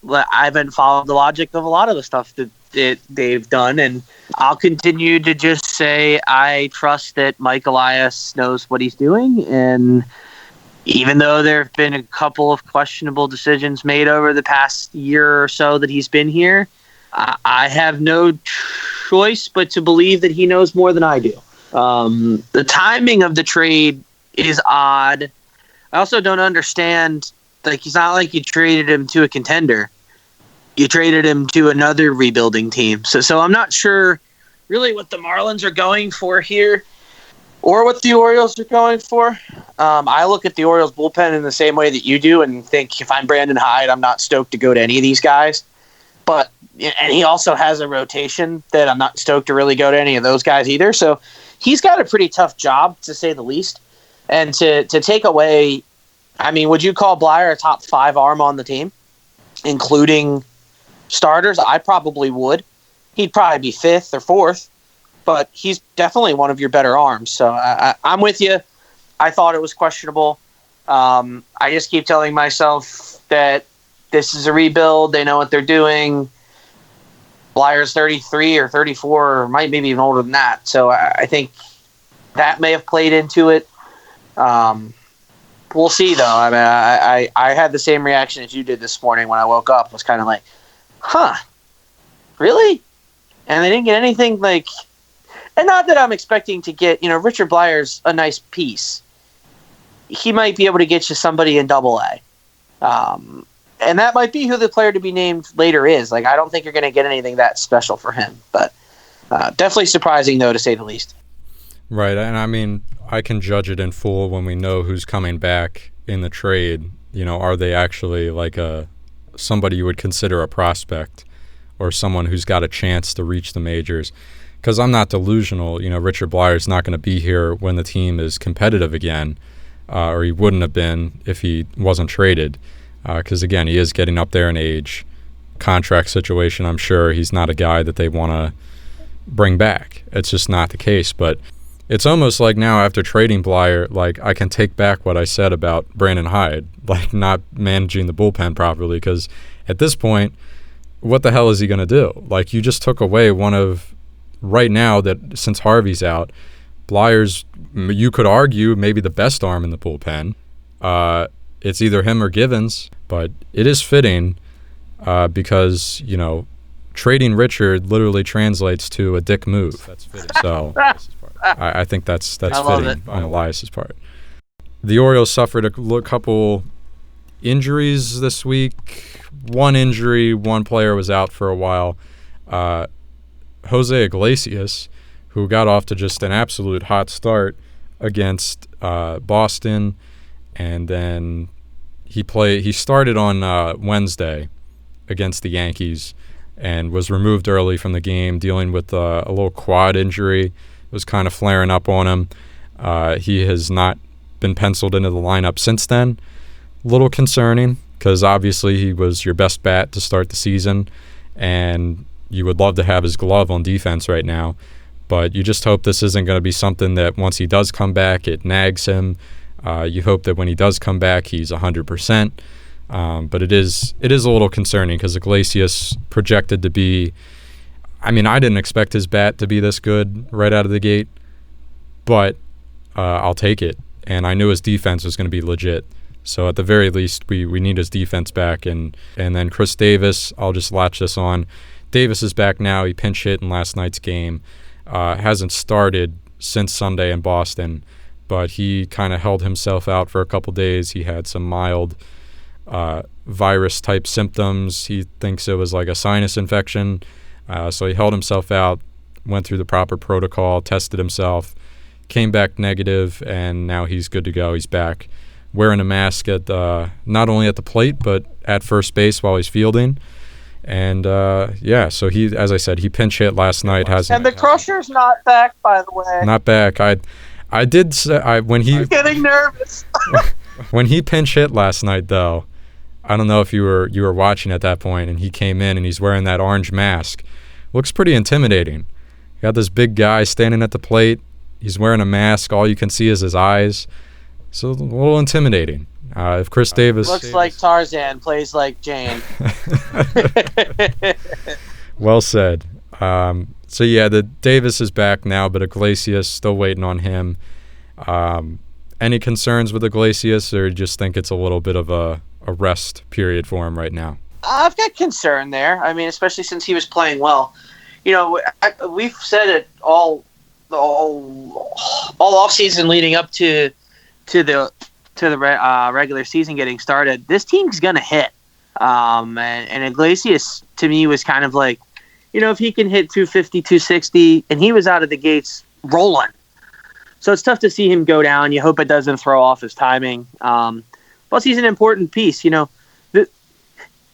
I haven't followed the logic of a lot of the stuff that they've done, and I'll continue to just say I trust that Mike Elias knows what he's doing, and even though there have been a couple of questionable decisions made over the past year or so that he's been here, I have no choice but to believe that he knows more than I do. The timing of the trade is odd. I also don't understand, like, it's not like you traded him to a contender. you traded him to another rebuilding team. So I'm not sure really what the Marlins are going for here or what the Orioles are going for. I look at the Orioles bullpen in the same way that you do and think if I'm Brandon Hyde, I'm not stoked to go to any of these guys. And he also has a rotation that I'm not stoked to really go to any of those guys either. So he's got a pretty tough job, to say the least. And to take away, I mean, would you call Bleier a top 5 arm on the team, including starters? I probably would. He'd probably be 5th or 4th, but he's definitely one of your better arms. So I'm with you. I thought it was questionable. I just keep telling myself that this is a rebuild. They know what they're doing. Bleier's 33 or 34, or maybe even older than that. So I think that may have played into it. We'll see, though. I mean, I had the same reaction as you did this morning when I woke up. I was kind of like, huh, really? And they didn't get anything like... And not that I'm expecting to get... Richard Bleier's a nice piece. He might be able to get you somebody in Double-A. And that might be who the player to be named later is. Like, I don't think you're going to get anything that special for him. But definitely surprising, though, to say the least. Right, and I mean, I can judge it in full when we know who's coming back in the trade. Are they actually like somebody you would consider a prospect or someone who's got a chance to reach the majors? Because I'm not delusional. Richard Bleier's not going to be here when the team is competitive again, or he wouldn't have been if he wasn't traded. Because, again, he is getting up there in age. Contract situation, I'm sure he's not a guy that they want to bring back. It's just not the case. But it's almost like now after trading Bleier, like I can take back what I said about Brandon Hyde, like not managing the bullpen properly. Because at this point, what the hell is he going to do? Like, you just took away one of, right now, that since Harvey's out, Bleier's, you could argue, maybe the best arm in the bullpen. It's either him or Givens, but it is fitting because, trading Richard literally translates to a dick move. That's fitting. So I think that's fitting on Elias's part. The Orioles suffered a couple injuries this week. One injury, one player was out for a while. Jose Iglesias, who got off to just an absolute hot start against Boston, and then he started on Wednesday against the Yankees and was removed early from the game, dealing with a little quad injury. It was kind of flaring up on him. He has not been penciled into the lineup since then. A little concerning because obviously he was your best bat to start the season, and you would love to have his glove on defense right now. But you just hope this isn't going to be something that once he does come back, it nags him. You hope that when he does come back, he's 100%. But it is a little concerning because Iglesias projected to be, I mean, I didn't expect his bat to be this good right out of the gate, but I'll take it. And I knew his defense was going to be legit. So at the very least, we need his defense back. And then Chris Davis, I'll just latch this on. Davis is back now. He pinch hit in last night's game. Hasn't started since Sunday in Boston, but he kind of held himself out for a couple days. He had some mild virus-type symptoms. He thinks it was like a sinus infection. So he held himself out, went through the proper protocol, tested himself, came back negative, and now he's good to go. He's back wearing a mask at not only at the plate, but at first base while he's fielding. And, so he, as I said, he pinch hit last night. And the Crusher's not back, by the way. Not back. I did say when he... I'm getting nervous. When he pinch hit last night, though, I don't know if you were watching at that point, and he came in and he's wearing that orange mask. Looks pretty intimidating. You got this big guy standing at the plate. He's wearing a mask. All you can see is his eyes. So a little intimidating. If Chris Davis... Looks like Tarzan, plays like Jane. Well said. So, yeah, the Davis is back now, but Iglesias, still waiting on him. Any concerns with Iglesias, or just think it's a little bit of a rest period for him right now? I've got concern there. I mean, especially since he was playing well. We've said it all off season leading up to the regular season getting started. This team's gonna hit. And Iglesias, to me, was kind of like, if he can hit 250, 260, and he was out of the gates rolling. So it's tough to see him go down. You hope it doesn't throw off his timing. Plus, he's an important piece.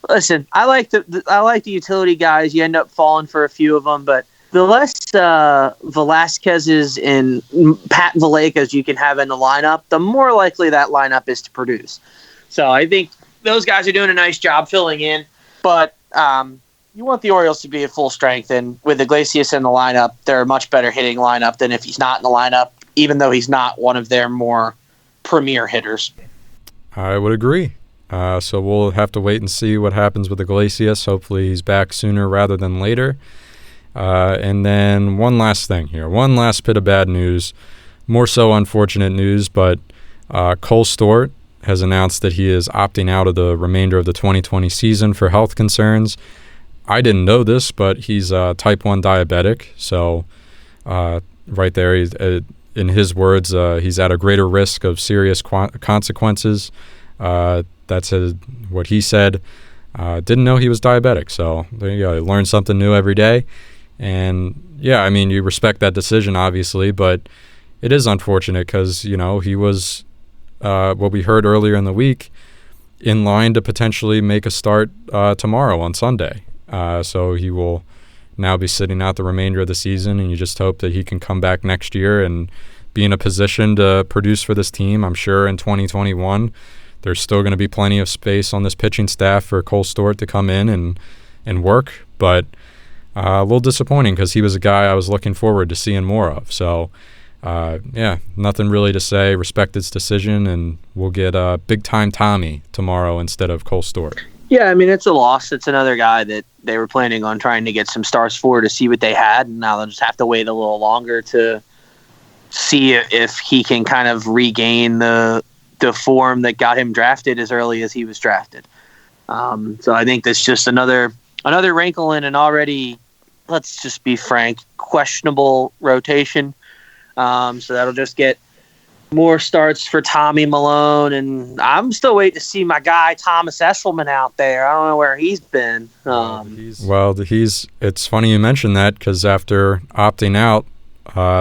Listen, I like the utility guys. You end up falling for a few of them, but the less Velasquez's and Pat Vallecas you can have in the lineup, the more likely that lineup is to produce. So I think those guys are doing a nice job filling in, but you want the Orioles to be at full strength, and with Iglesias in the lineup, they're a much better hitting lineup than if he's not in the lineup, even though he's not one of their more premier hitters. I would agree. So we'll have to wait and see what happens with Iglesias. Hopefully he's back sooner rather than later. And then one last thing here. One last bit of bad news. More so unfortunate news, but Cole Stewart has announced that he is opting out of the remainder of the 2020 season for health concerns. I didn't know this, but he's type 1 diabetic. So right there, in his words, he's at a greater risk of serious consequences. That's what he said. Didn't know he was diabetic. So there you go. You learn something new every day. And yeah, I mean, you respect that decision, obviously, but it is unfortunate because, he was, what we heard earlier in the week, in line to potentially make a start tomorrow on Sunday. So he will now be sitting out the remainder of the season, and you just hope that he can come back next year and be in a position to produce for this team. I'm sure in 2021 there's still going to be plenty of space on this pitching staff for Cole Stewart to come in and work, but a little disappointing because he was a guy I was looking forward to seeing more of. So, yeah, nothing really to say. Respect his decision, and we'll get Big Time Tommy tomorrow instead of Cole Stewart. Yeah, I mean, it's a loss. It's another guy that they were planning on trying to get some starts for to see what they had, and now they'll just have to wait a little longer to see if he can kind of regain the form that got him drafted as early as he was drafted. So I think that's just another wrinkle in an already, let's just be frank, questionable rotation. So that'll just get more starts for Tommy Malone, and I'm still waiting to see my guy Thomas Eshelman out there. I don't know where he's been. It's funny you mentioned that because after opting out,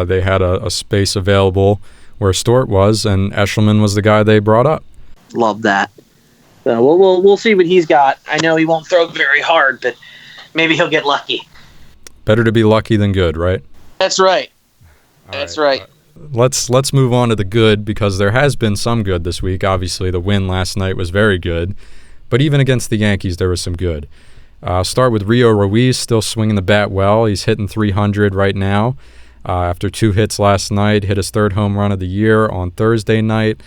they had a space available where Stewart was, and Eshelman was the guy they brought up. Love that. So we'll see what he's got. I know he won't throw very hard, but maybe he'll get lucky. Better to be lucky than good, right? That's right. That's right. Let's move on to the good, because there has been some good this week. Obviously, the win last night was very good, but even against the Yankees, there was some good. Start with Rio Ruiz, still swinging the bat well. He's hitting 300 right now. After 2 hits last night, hit his 3rd home run of the year on Thursday night.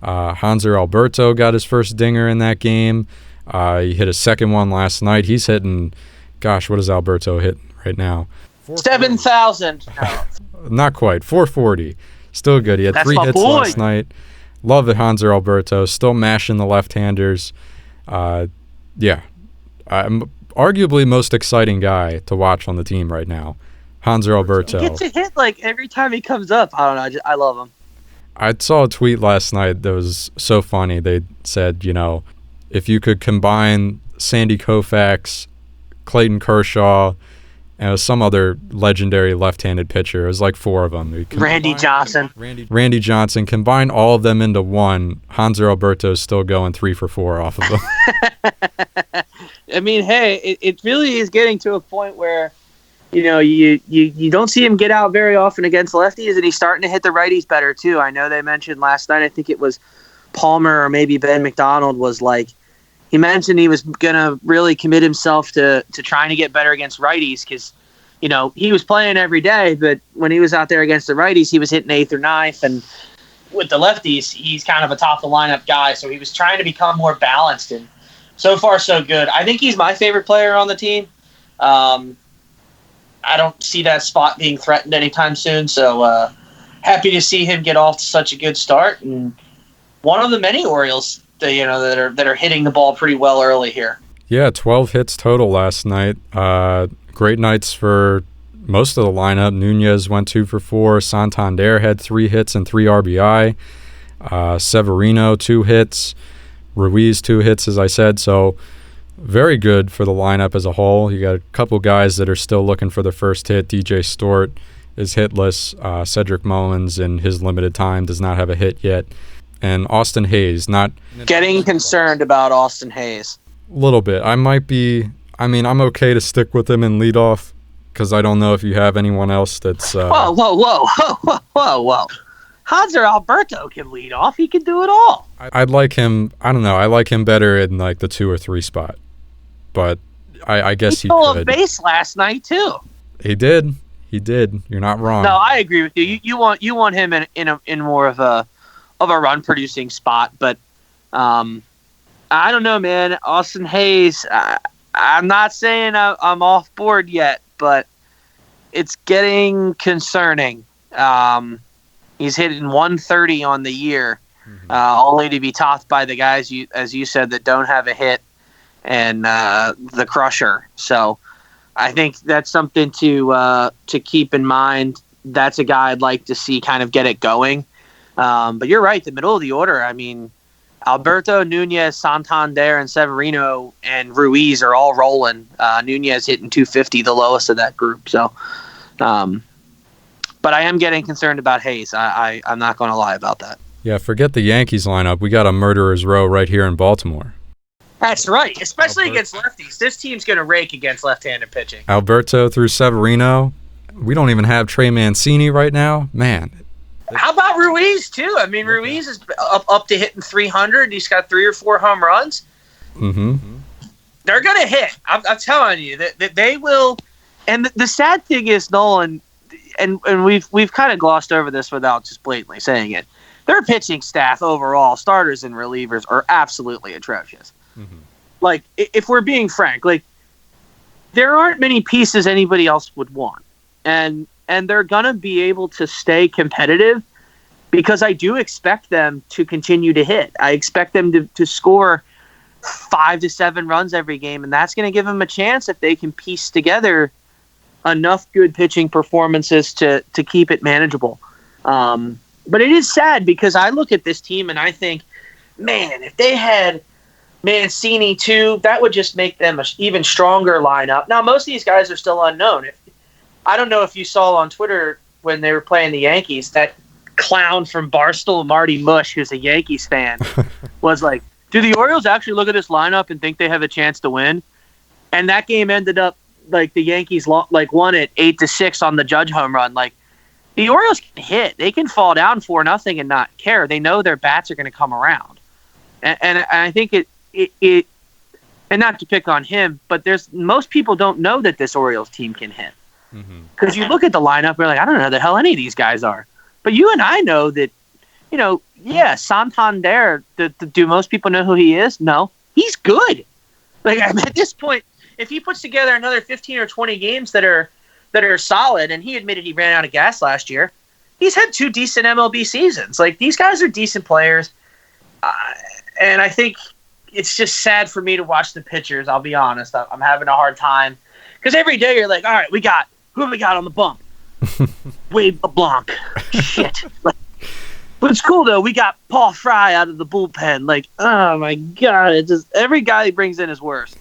Hanser Alberto got his first dinger in that game. He hit his 2nd one last night. He's hitting, gosh, what is Alberto hitting right now? 7,000. No. Not quite. 440. Still good. He had 3 hits last night. Love it, Hanser Alberto. Still mashing the left-handers. Yeah. I'm arguably most exciting guy to watch on the team right now. Hanser Alberto. He gets a hit like every time he comes up. I don't know. I love him. I saw a tweet last night that was so funny. They said, if you could combine Sandy Koufax, Clayton Kershaw, and some other legendary left-handed pitcher. It was like 4 of them. Randy Johnson. Randy Johnson. Combine all of them into one. Hanser Alberto's still going 3 for 4 off of them. I mean, hey, it really is getting to a point where, you don't see him get out very often against lefties, and he's starting to hit the righties better too. I know they mentioned last night, I think it was Palmer or maybe Ben McDonald was like, he mentioned he was going to really commit himself to trying to get better against righties because, he was playing every day, but when he was out there against the righties, he was hitting 8th or 9th. And with the lefties, he's kind of a top-of-the-lineup guy, so he was trying to become more balanced. And so far, so good. I think he's my favorite player on the team. I don't see that spot being threatened anytime soon, so happy to see him get off to such a good start. And one of the many Orioles that are hitting the ball pretty well early here. Yeah, 12 hits total last night. Great nights for most of the lineup. Nunez went 2 for 4. Santander had 3 hits and 3 RBI. Severino 2 hits. Ruiz 2 hits, as I said. So very good for the lineup as a whole. You got a couple guys that are still looking for their first hit. DJ Stewart is hitless. Cedric Mullins, in his limited time, does not have a hit yet. And Austin Hayes, not... Getting concerned about Austin Hayes. A little bit. I'm okay to stick with him in leadoff because I don't know if you have anyone else that's... Whoa. Hanser Alberto can lead off. He can do it all. I'd like him... I don't know. I like him better in like the 2 or 3 spot. But I guess he stole could. A base last night, too. He did. You're not wrong. No, I agree with you. You want him in more of a run producing spot, but I don't know, man. Austin Hayes, I'm not saying I'm off board yet, but it's getting concerning. He's hitting 130 on the year, only to be topped by the guys, as you said, that don't have a hit and the Crusher. So I think that's something to keep in mind. That's a guy I'd like to see kind of get it going. But you're right, the middle of the order, I mean, Alberto, Nunez, Santander, and Severino and Ruiz are all rolling. Nunez hitting 250, the lowest of that group. So, but I am getting concerned about Hayes. I'm not going to lie about that. Yeah, forget the Yankees lineup. We got a murderer's row right here in Baltimore. That's right, especially against lefties. This team's going to rake against left-handed pitching. Alberto through Severino. We don't even have Trey Mancini right now. Man. How about Ruiz, too? I mean, Ruiz is up to hitting 300. He's got 3 or 4 home runs. Mm-hmm. They're going to hit. I'm telling you that they will. And the sad thing is, Nolan, and we've kind of glossed over this without just blatantly saying it. Their pitching staff overall, starters and relievers, are absolutely atrocious. Mm-hmm. Like, if we're being frank, like, there aren't many pieces anybody else would want. And they're going to be able to stay competitive because I do expect them to continue to hit. I expect them to score 5 to 7 runs every game, and that's going to give them a chance if they can piece together enough good pitching performances to keep it manageable. But it is sad because I look at this team and I think, man, if they had Mancini too, that would just make them an even stronger lineup. Now, most of these guys are still unknown. I don't know if you saw on Twitter when they were playing the Yankees, that clown from Barstool, Marty Mush, who's a Yankees fan, was like, do the Orioles actually look at this lineup and think they have a chance to win? And that game ended up like the Yankees won it 8-6 on the Judge home run. Like, the Orioles can hit. They can fall down 4-0 and not care. They know their bats are going to come around. And I think it and not to pick on him, but most people don't know that this Orioles team can hit. Because you look at the lineup, we're like, I don't know who the hell any of these guys are. But you and I know that, Santander, do most people know who he is? No. He's good. Like, at this point, if he puts together another 15 or 20 games that are solid, and he admitted he ran out of gas last year, he's had 2 decent MLB seasons. Like, these guys are decent players. And I think it's just sad for me to watch the pitchers. I'll be honest. I'm having a hard time. Because every day you're like, all right, who have we got on the bump? Wade LeBlanc. Shit. But it's cool, though. We got Paul Fry out of the bullpen. Like, oh, my God. It's just every guy he brings in is worse.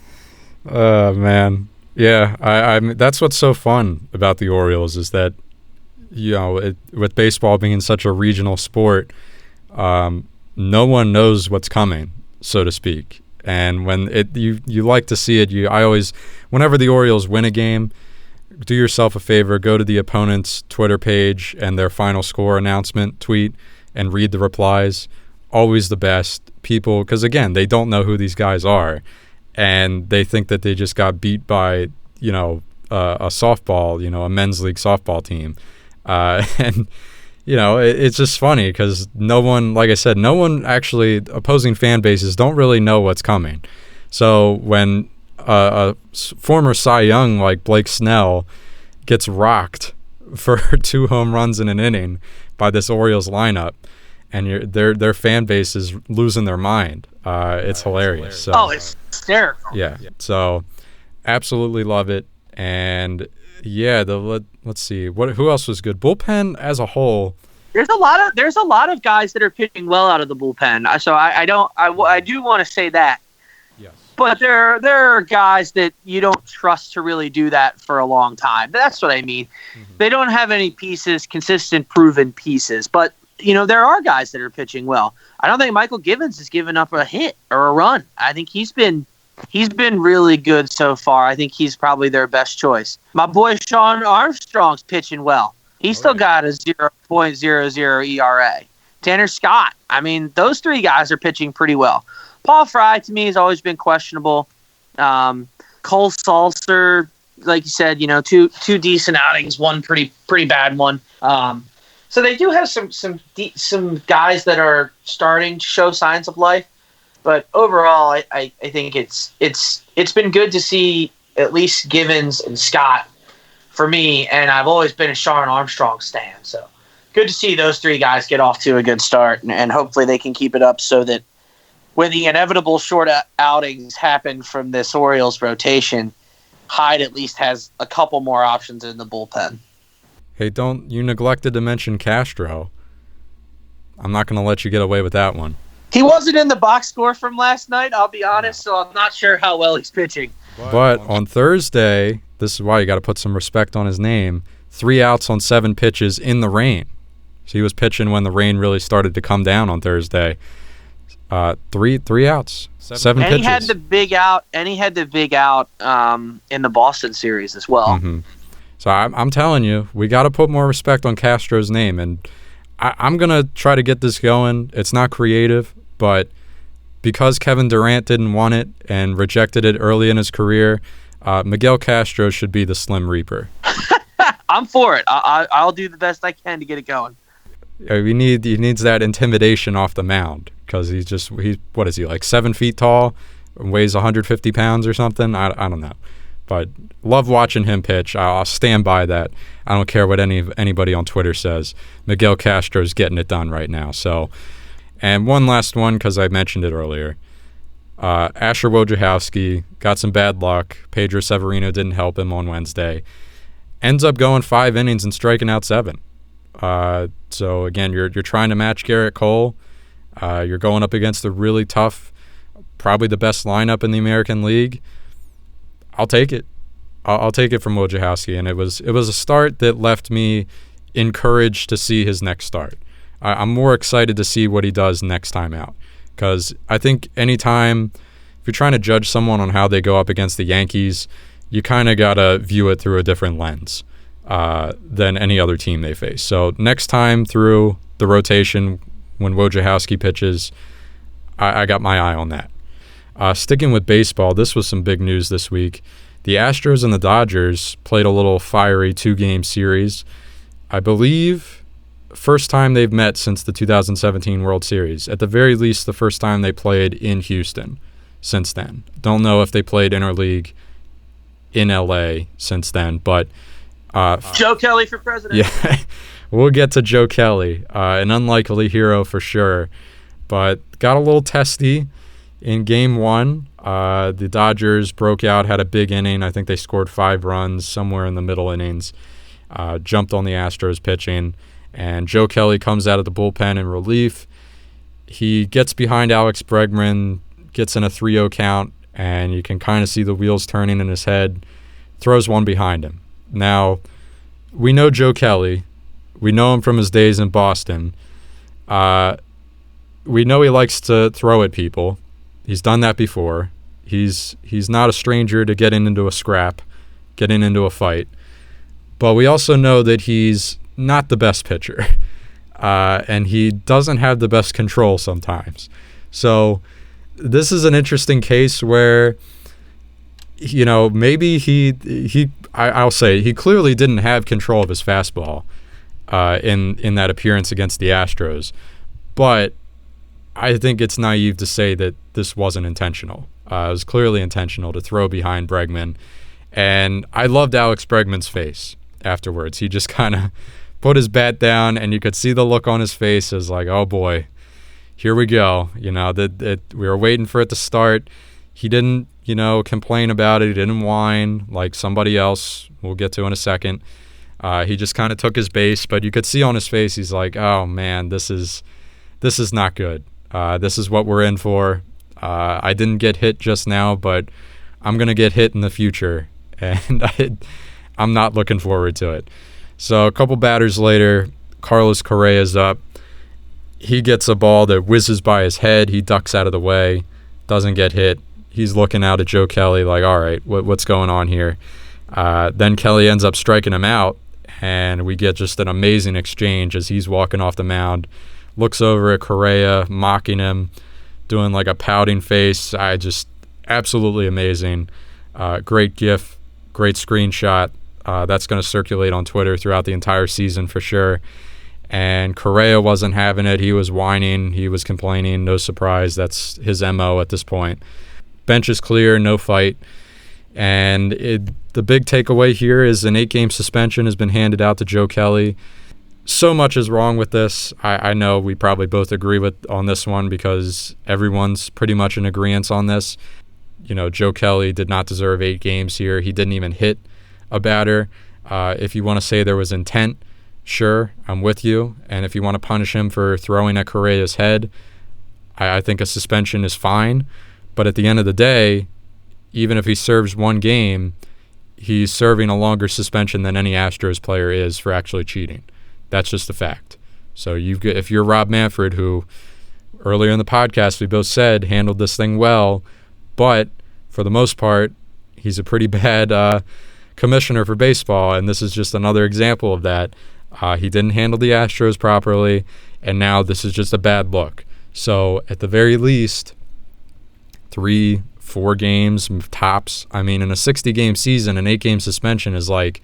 Man. Yeah, I mean, that's what's so fun about the Orioles is that, with baseball being such a regional sport, no one knows what's coming, so to speak. And when you like to see it, I always, whenever the Orioles win a game, do yourself a favor, go to the opponent's Twitter page and their final score announcement tweet and read the replies. Always the best. People, because again, they don't know who these guys are, and they think that they just got beat by, a softball, a men's league softball team. And it's just funny because no one actually, opposing fan bases don't really know what's coming. So when a former Cy Young like Blake Snell gets rocked for 2 home runs in an inning by this Orioles lineup, and their fan base is losing their mind, it's hilarious. So, it's hysterical. Yeah. So absolutely love it. And yeah, let's see, who else was good? Bullpen as a whole. There's a lot of guys that are pitching well out of the bullpen. So I do want to say that. Yes. But there are guys that you don't trust to really do that for a long time. That's what I mean. Mm-hmm. They don't have any pieces, consistent, proven pieces. But, there are guys that are pitching well. I don't think Michael Givens has given up a hit or a run. I think he's been really good so far. I think he's probably their best choice. My boy Sean Armstrong's pitching well. He's still got a 0.00 ERA. Tanner Scott. I mean, those three guys are pitching pretty well. Paul Fry, to me, has always been questionable. Cole Salser, like you said, two decent outings, one pretty bad one. So they do have some guys that are starting to show signs of life. But overall, I think it's been good to see at least Givens and Scott for me, and I've always been a Sean Armstrong stan. So good to see those three guys get off to a good start, and hopefully they can keep it up so that when the inevitable short outings happen from this Orioles rotation, Hyde at least has a couple more options in the bullpen. Hey, you neglected to mention Castro. I'm not going to let you get away with that one. He wasn't in the box score from last night, I'll be honest, so I'm not sure how well he's pitching. But on Thursday, this is why you got to put some respect on his name, 3 outs on 7 pitches in the rain. So he was pitching when the rain really started to come down on Thursday. 3 outs, 7 pitches. And he had the big out, in the Boston series as well. Mm-hmm. So I'm telling you, we got to put more respect on Castro's name, and I'm going to try to get this going. It's not creative, but because Kevin Durant didn't want it and rejected it early in his career, Miguel Castro should be the Slim Reaper. I'm for it. I'll do the best I can to get it going. He needs that intimidation off the mound because he's what is he, like 7 feet tall, weighs 150 pounds or something? I don't know. But love watching him pitch. I'll stand by that. I don't care what anybody on Twitter says. Miguel Castro's getting it done right now. So, and one last one because I mentioned it earlier. Asher Wojciechowski got some bad luck. Pedro Severino didn't help him on Wednesday. Ends up going 5 innings and striking out 7. So again, you're trying to match Garrett Cole. You're going up against a really tough, probably the best lineup in the American League. I'll take it. I'll take it from Wojciechowski, and it was a start that left me encouraged to see his next start. I'm more excited to see what he does next time out, because I think anytime if you're trying to judge someone on how they go up against the Yankees, you kind of gotta view it through a different lens than any other team they face. So next time through the rotation when Wojciechowski pitches, I got my eye on that. Sticking with baseball, this was some big news this week. The Astros and the Dodgers played a little fiery 2-game series. I believe first time they've met since the 2017 World Series. At the very least, the first time they played in Houston since then. Don't know if they played interleague in LA since then, but Joe Kelly for president. Yeah, we'll get to Joe Kelly, an unlikely hero for sure, but got a little testy in Game 1. The Dodgers broke out, had a big inning. I think they scored 5 runs somewhere in the middle innings, jumped on the Astros pitching, and Joe Kelly comes out of the bullpen in relief. He gets behind Alex Bregman, gets in a 3-0 count, and you can kind of see the wheels turning in his head, throws one behind him. Now, we know Joe Kelly. We know him from his days in Boston. We know he likes to throw at people. He's done that before. He's not a stranger to getting into a scrap, getting into a fight. But we also know that he's not the best pitcher. And he doesn't have the best control sometimes. So this is an interesting case where, maybe I'll say he clearly didn't have control of his fastball in that appearance against the Astros. But I think it's naive to say that this wasn't intentional. It was clearly intentional to throw behind Bregman. And I loved Alex Bregman's face afterwards. He just kind of put his bat down, and you could see the look on his face as like, oh boy, here we go. We were waiting for it to start. He didn't, complain about it. He didn't whine like somebody else we'll get to in a second. He just kind of took his base, but you could see on his face, he's like, oh man, this is not good. This is what we're in for. I didn't get hit just now, but I'm going to get hit in the future, and I'm not looking forward to it. So a couple batters later, Carlos Correa's up. He gets a ball that whizzes by his head. He ducks out of the way, doesn't get hit. He's looking out at Joe Kelly like, all right, what's going on here? Then Kelly ends up striking him out, and we get just an amazing exchange as he's walking off the mound, looks over at Correa, mocking him, doing like a pouting face. Just absolutely amazing. Great GIF, great screenshot. That's going to circulate on Twitter throughout the entire season for sure. And Correa wasn't having it. He was whining. He was complaining. No surprise. That's his MO at this point. Bench is clear. No fight. And the big takeaway here is an 8-game suspension has been handed out to Joe Kelly. So much is wrong with this. I know we probably both agree on this one because everyone's pretty much in agreement on this. Joe Kelly did not deserve 8 games here. He didn't even hit a batter. If you want to say there was intent, sure, I'm with you. And if you want to punish him for throwing at Correa's head, I think a suspension is fine. But at the end of the day, even if he serves 1 game, he's serving a longer suspension than any Astros player is for actually cheating. That's just a fact. So if you're Rob Manfred, who earlier in the podcast we both said handled this thing well, but for the most part, he's a pretty bad commissioner for baseball, and this is just another example of that. He didn't handle the Astros properly, and now this is just a bad look. So at the very least, 3-4 games tops. I mean, in a 60-game season, an 8-game suspension is like,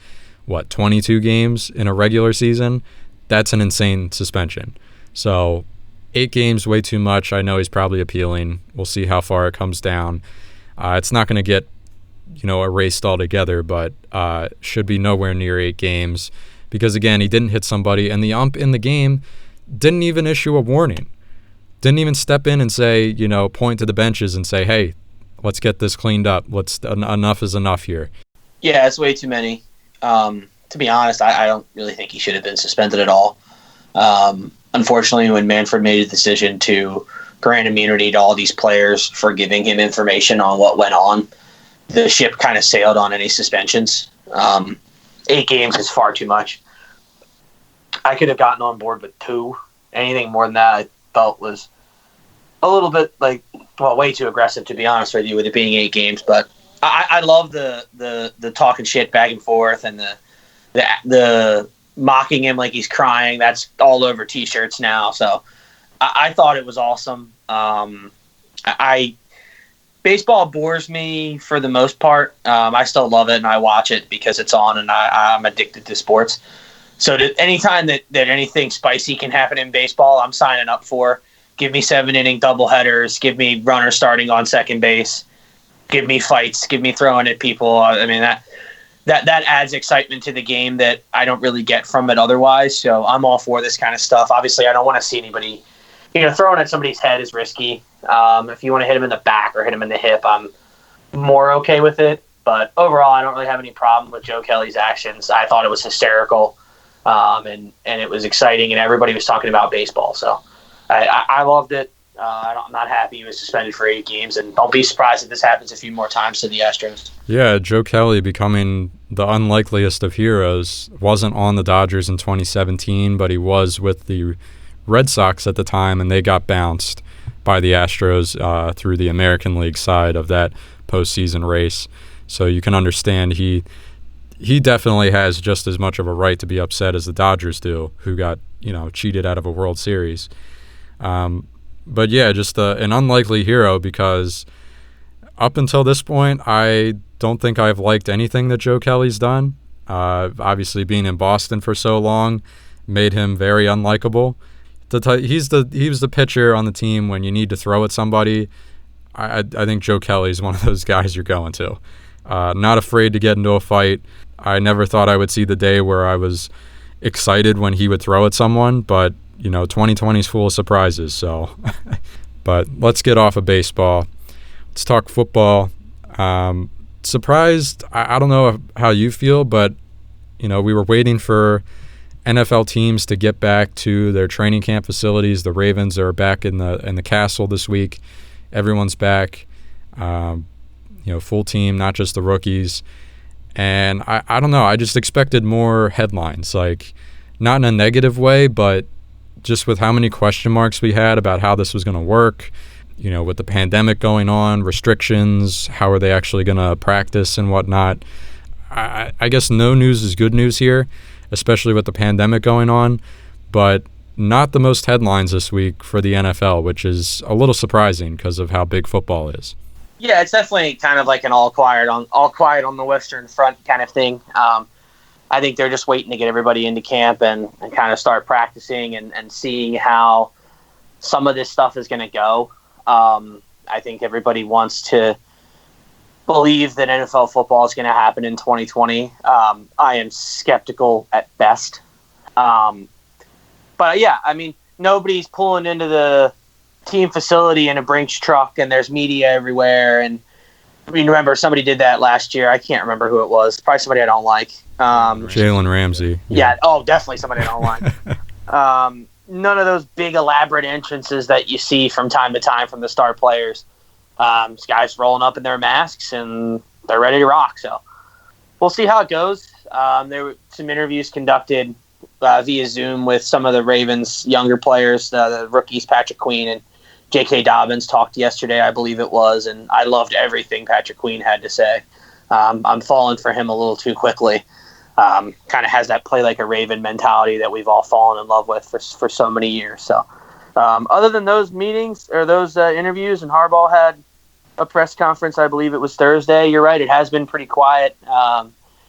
22 games in a regular season? That's an insane suspension. So 8 games, way too much. I know he's probably appealing. We'll see how far it comes down. It's not going to get, erased altogether, but should be nowhere near 8 games. Because, again, he didn't hit somebody, and the ump in the game didn't even issue a warning. Didn't even step in and say, point to the benches and say, hey, let's get this cleaned up. Enough is enough here. Yeah, it's way too many. To be honest, I don't really think he should have been suspended at all. Unfortunately, when Manfred made a decision to grant immunity to all these players for giving him information on what went on, the ship kind of sailed on any suspensions. 8 games is far too much. I could have gotten on board with 2. Anything more than that I felt was a little bit way too aggressive, to be honest with you, with it being 8 games. But I love the talking shit back and forth and the mocking him like he's crying. That's all over T-shirts now. So I thought it was awesome. Baseball bores me for the most part. I still love it and I watch it because it's on, and I'm addicted to sports. So anytime that anything spicy can happen in baseball, I'm signing up for. Give me 7-inning doubleheaders. Give me runners starting on second base. Give me fights. Give me throwing at people. I mean, that adds excitement to the game that I don't really get from it otherwise. So I'm all for this kind of stuff. Obviously, I don't want to see anybody, throwing at somebody's head is risky. If you want to hit him in the back or hit him in the hip, I'm more okay with it. But overall, I don't really have any problem with Joe Kelly's actions. I thought it was hysterical, and it was exciting, and everybody was talking about baseball. So I loved it. I'm not happy he was suspended for 8 games, and don't be surprised if this happens a few more times to the Astros. Yeah, Joe Kelly becoming the unlikeliest of heroes. Wasn't on the Dodgers in 2017, but he was with the Red Sox at the time, and they got bounced by the Astros through the American League side of that postseason race. So you can understand he definitely has just as much of a right to be upset as the Dodgers do, who got cheated out of a World Series. But yeah, just an unlikely hero because up until this point, I don't think I've liked anything that Joe Kelly's done. Obviously, being in Boston for so long made him very unlikable. He was the pitcher on the team when you need to throw at somebody. I think Joe Kelly's one of those guys you're going to. Not afraid to get into a fight. I never thought I would see the day where I was excited when he would throw at someone, but 2020 is full of surprises. So, but let's get off of baseball. Let's talk football. Surprised. I don't know how you feel, but we were waiting for NFL teams to get back to their training camp facilities. The Ravens are back in the castle this week Everyone's back, full team, not just the rookies. And I don't know, I just expected more headlines, like not in a negative way, but just with how many question marks we had about how this was going to work, with the pandemic going on, restrictions, how are they actually going to practice and whatnot. I guess no news is good news here, especially with the pandemic going on, but not the most headlines this week for the NFL, which is a little surprising because of how big football is. Yeah, it's definitely kind of like an all quiet on the Western Front kind of thing. I think they're just waiting to get everybody into camp and kind of start practicing and seeing how some of this stuff is going to go. I think everybody wants to believe that NFL football is going to happen in 2020. I am skeptical at best. But yeah, I mean, nobody's pulling into the team facility in a Brinks truck and there's media everywhere. And I mean, remember somebody did that last year. I can't remember who it was. Probably somebody I don't like. Jalen Ramsey. Yeah. Oh, definitely somebody I don't like. None of those big elaborate entrances that you see from time to time from the star players. Guys rolling up in their masks and they're ready to rock. So we'll see how it goes. There were some interviews conducted via Zoom with some of the Ravens' younger players, the rookies, Patrick Queen and J.K. Dobbins talked yesterday, I believe it was, and I loved everything Patrick Queen had to say. I'm falling for him a little too quickly. Kind of has that play like a Raven mentality that we've all fallen in love with for so many years. So other than those meetings or those interviews, and Harbaugh had a press conference, I believe it was Thursday, you're right, it has been pretty quiet,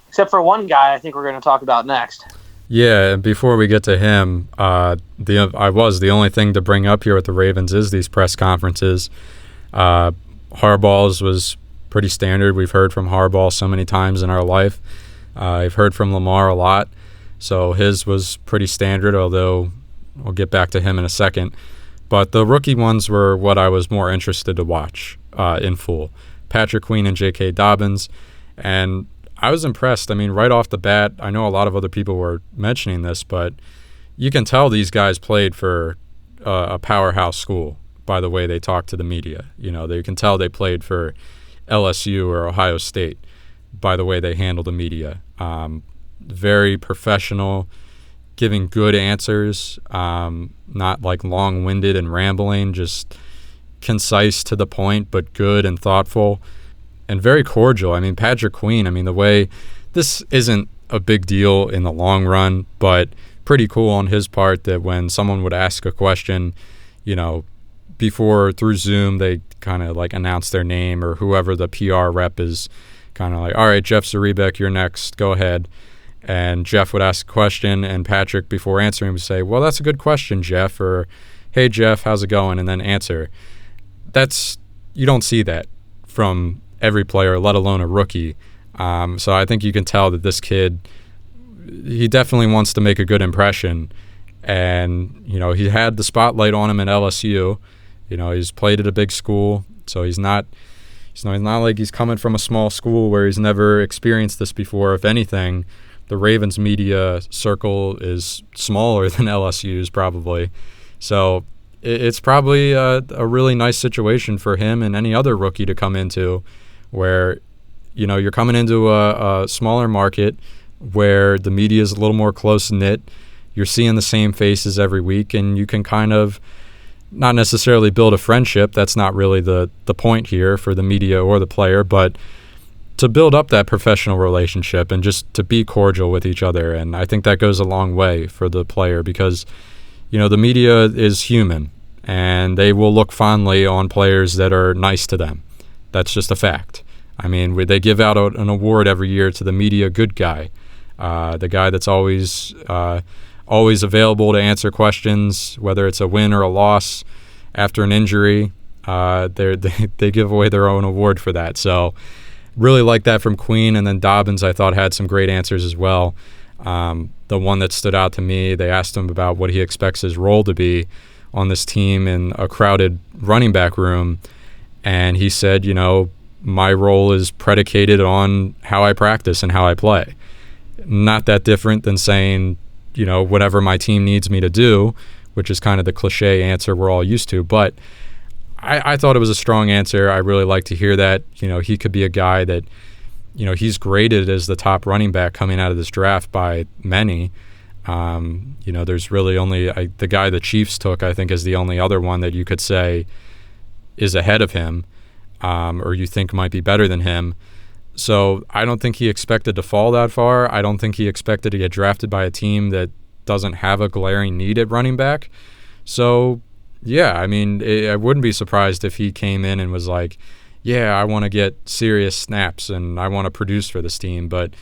except for one guy I think we're going to talk about next. Yeah, and before we get to him, the only thing to bring up here with the Ravens is these press conferences. Harbaugh's was pretty standard. We've heard from Harbaugh so many times in our life. I've heard from Lamar a lot, so his was pretty standard, although we'll get back to him in a second. But the rookie ones were what I was more interested to watch in full. Patrick Queen and J.K. Dobbins, and I was impressed. I mean, right off the bat, I know a lot of other people were mentioning this, but you can tell these guys played for a powerhouse school by the way they talk to the media. They can tell they played for LSU or Ohio State by the way they handle the media. Very professional, giving good answers, not like long-winded and rambling, just concise to the point, but good and thoughtful. And very cordial. I mean, Patrick Queen, the way this isn't a big deal in the long run, but pretty cool on his part that when someone would ask a question, before through Zoom, they kind of like announce their name or whoever the PR rep is kind of like, all right, Jeff Zaribek, you're next, go ahead. And Jeff would ask a question and Patrick, before answering, would say, well, that's a good question, Jeff, or hey, Jeff, how's it going? And then answer. You don't see that from every player, let alone a rookie. So I think you can tell that this kid, he definitely wants to make a good impression. And, he had the spotlight on him at LSU. He's played at a big school, so he's not like he's coming from a small school where he's never experienced this before. If anything, the Ravens media circle is smaller than LSU's probably. So it's probably a really nice situation for him and any other rookie to come into, where you're coming into a smaller market where the media is a little more close-knit. You're seeing the same faces every week, and you can kind of not necessarily build a friendship. That's not really the point here for the media or the player, but to build up that professional relationship and just to be cordial with each other. And I think that goes a long way for the player because, the media is human, and they will look fondly on players that are nice to them. That's just a fact. They give out an award every year to the media good guy, the guy that's always available to answer questions, whether it's a win or a loss after an injury. They give away their own award for that. So really like that from Queen. And then Dobbins, I thought, had some great answers as well. The one that stood out to me, they asked him about what he expects his role to be on this team in a crowded running back room. And he said, my role is predicated on how I practice and how I play. Not that different than saying, whatever my team needs me to do, which is kind of the cliche answer we're all used to. But I thought it was a strong answer. I really like to hear that. He could be a guy that, he's graded as the top running back coming out of this draft by many. There's really only the guy the Chiefs took, I think, is the only other one that you could say is ahead of him, or you think might be better than him. So I don't think he expected to fall that far. I don't think he expected to get drafted by a team that doesn't have a glaring need at running back. So, yeah, I mean, I wouldn't be surprised if he came in and was like, yeah, I want to get serious snaps and I want to produce for this team. But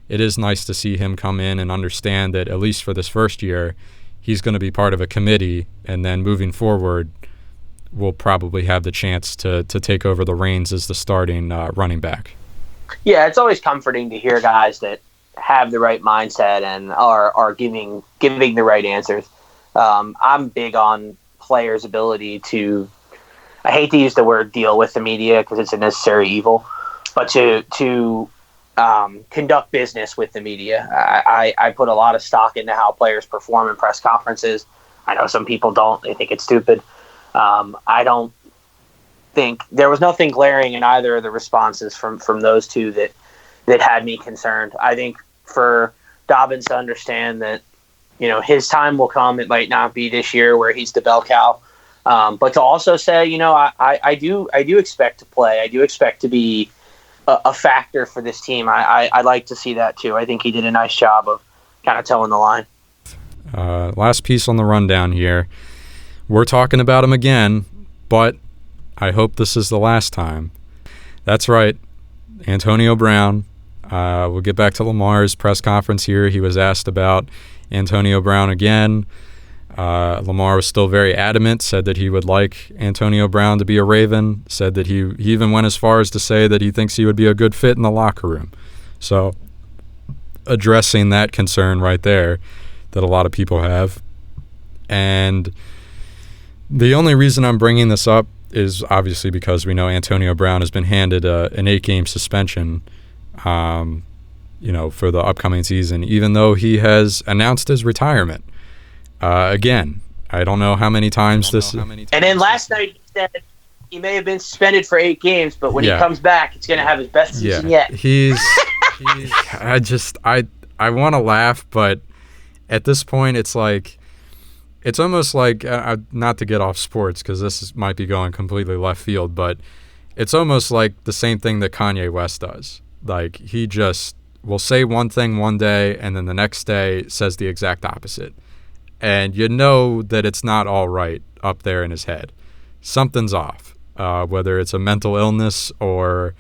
it is nice to see him come in and understand that, at least for this first year, he's going to be part of a committee, and then moving forward, will probably have the chance to take over the reins as the starting running back. Yeah, it's always comforting to hear guys that have the right mindset and are giving the right answers. I'm big on players' ability to, I hate to use the word deal with the media because it's a necessary evil, but to conduct business with the media. I put a lot of stock into how players perform in press conferences. I know some people don't. They think it's stupid. I don't think there was nothing glaring in either of the responses from those two that had me concerned. I think for Dobbins to understand that, his time will come. It might not be this year where he's the bell cow, but to also say, I do expect to play. I do expect to be a factor for this team. I like to see that too. I think he did a nice job of kind of towing the line. Last piece on the rundown here. We're talking about him again, but I hope this is the last time. That's right, Antonio Brown. We'll get back to Lamar's press conference here. He was asked about Antonio Brown again. Lamar was still very adamant, said that he would like Antonio Brown to be a Raven, said that he even went as far as to say that he thinks he would be a good fit in the locker room. So addressing that concern right there that a lot of people have. And the only reason I'm bringing this up is obviously because we know Antonio Brown has been handed an 8-game suspension, for the upcoming season, even though he has announced his retirement. Again, I don't know how many times this. And then last night he said he may have been suspended for 8 games, but when he comes back, it's going to have his best season yet. I want to laugh, but at this point, it's like. It's almost like, not to get off sports because might be going completely left field, but it's almost like the same thing that Kanye West does. Like, he just will say one thing one day and then the next day says the exact opposite. And you know that it's not all right up there in his head. Something's off, whether it's a mental illness or,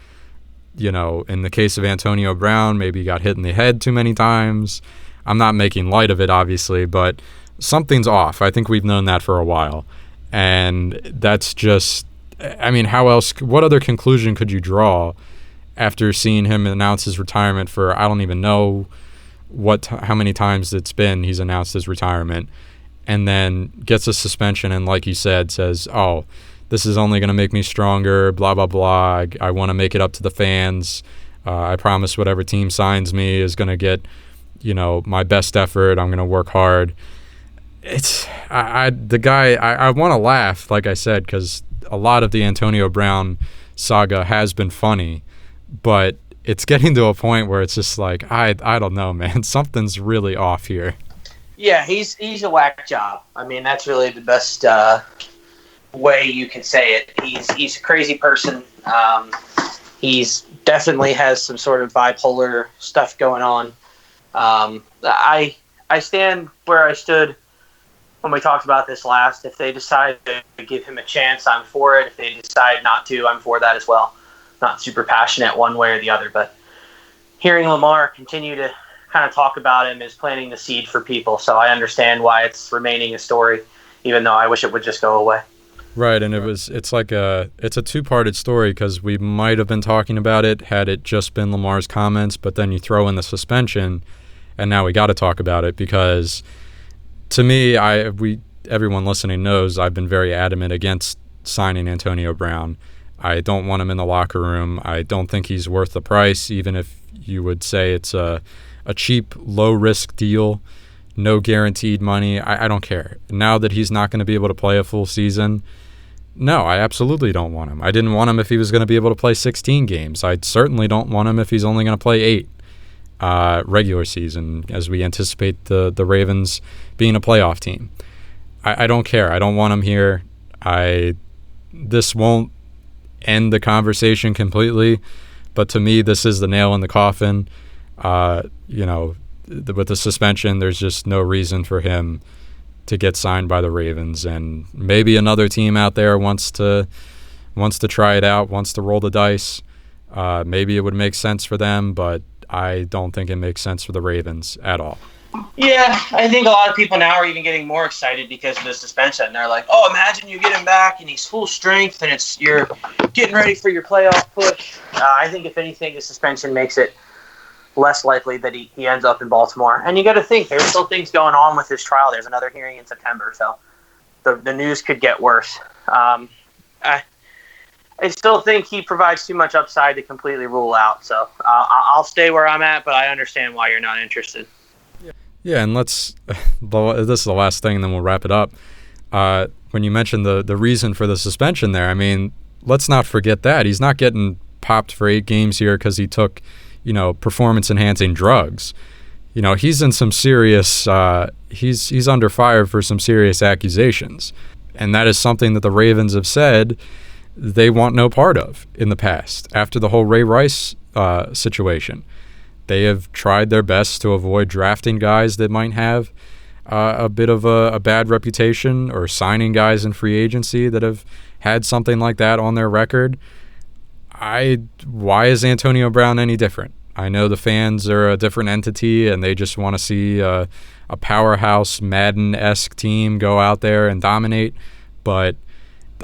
in the case of Antonio Brown, maybe he got hit in the head too many times. I'm not making light of it, obviously, but something's off. I think we've known that for a while. And that's just, what other conclusion could you draw after seeing him announce his retirement for, I don't even know how many times it's been he's announced his retirement, and then gets a suspension and, like you said, says, oh, this is only going to make me stronger, blah, blah, blah. I want to make it up to the fans. I promise whatever team signs me is going to get, my best effort. I'm going to work hard. I want to laugh, like I said, because a lot of the Antonio Brown saga has been funny, but it's getting to a point where it's just like, I don't know, man. Something's really off here. Yeah, he's a whack job. I mean, that's really the best way you can say it. He's a crazy person. He's definitely has some sort of bipolar stuff going on. I stand where I stood when we talked about this last. If they decide to give him a chance, I'm for it. If they decide not to, I'm for that as well. Not super passionate one way or the other, but hearing Lamar continue to kind of talk about him is planting the seed for people. So I understand why it's remaining a story, even though I wish it would just go away. Right, and it's a two-parted story because we might have been talking about it had it just been Lamar's comments, but then you throw in the suspension, and now we got to talk about it because, to me, everyone listening knows I've been very adamant against signing Antonio Brown. I don't want him in the locker room. I don't think he's worth the price, even if you would say it's a cheap, low-risk deal, no guaranteed money. I don't care. Now that he's not going to be able to play a full season, No, I absolutely don't want him. I didn't want him if he was going to be able to play 16 games. I certainly don't want him if he's only going to play 8 regular season, as we anticipate the Ravens being a playoff team. I don't care. I don't want him here. This won't end the conversation completely, but to me, this is the nail in the coffin. With the suspension, there's just no reason for him to get signed by the Ravens, and maybe another team out there wants to try it out, wants to roll the dice. Maybe it would make sense for them, but I don't think it makes sense for the Ravens at all. Yeah, I think a lot of people now are even getting more excited because of the suspension. They're like, "Oh, imagine you get him back and he's full strength, and you're getting ready for your playoff push." I think if anything, the suspension makes it less likely that he ends up in Baltimore. And you got to think, there's still things going on with his trial. There's another hearing in September, so the news could get worse. I still think he provides too much upside to completely rule out. So I'll stay where I'm at, but I understand why you're not interested. Yeah, and this is the last thing, and then we'll wrap it up. When you mentioned the reason for the suspension there, I mean, let's not forget that. He's not getting popped for 8 games here because he took, performance-enhancing drugs. He's in some serious, he's under fire for some serious accusations. And that is something that the Ravens have said they want no part of in the past. After the whole Ray Rice situation, they have tried their best to avoid drafting guys that might have a bit of a bad reputation, or signing guys in free agency that have had something like that on their record. Why is Antonio Brown any different? I know the fans are a different entity and they just want to see a powerhouse Madden-esque team go out there and dominate, but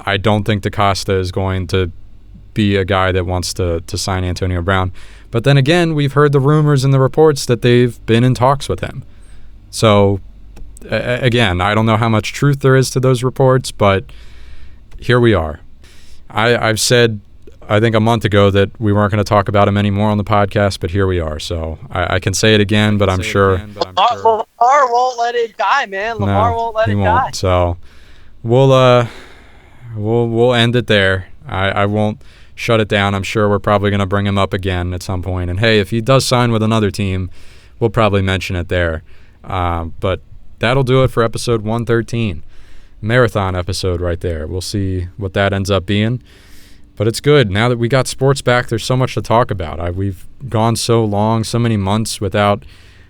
I don't think DaCosta is going to be a guy that wants to sign Antonio Brown. But then again, we've heard the rumors and the reports that they've been in talks with him. So, again, I don't know how much truth there is to those reports, but here we are. I've said, I think a month ago, that we weren't going to talk about him anymore on the podcast, but here we are. So I can say it again, but I'm sure. Lamar won't let it die, man. Lamar won't let it die. So we'll end it there. I won't shut it down. I'm sure we're probably going to bring him up again at some point. And hey, if he does sign with another team, we'll probably mention it there. But that'll do it for episode 113. Marathon episode right there. We'll see what that ends up being. But it's good. Now that we got sports back, there's so much to talk about. We've gone so long, so many months without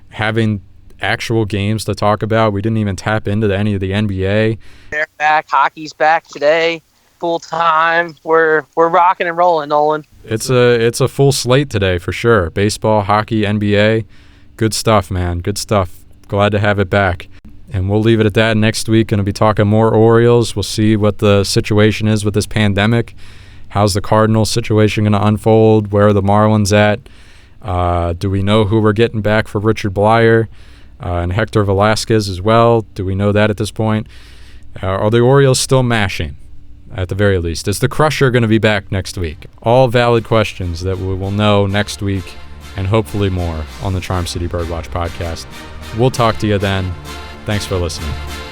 having actual games to talk about. We didn't even tap into any of the NBA. They're back. Hockey's back today. Full time. We're rocking and rolling, Nolan. It's a full slate today for sure. Baseball, hockey, NBA. Good stuff, man. Good stuff. Glad to have it back. And we'll leave it at that. Next week, going to be talking more Orioles. We'll see what the situation is with this pandemic. How's the Cardinals situation going to unfold? Where are the Marlins at? Do we know who we're getting back for Richard Bleier and Hector Velasquez as well? Do we know that at this point? Are the Orioles still mashing? At the very least. Is the Crusher going to be back next week? All valid questions that we will know next week, and hopefully more on the Charm City Birdwatch podcast. We'll talk to you then. Thanks for listening.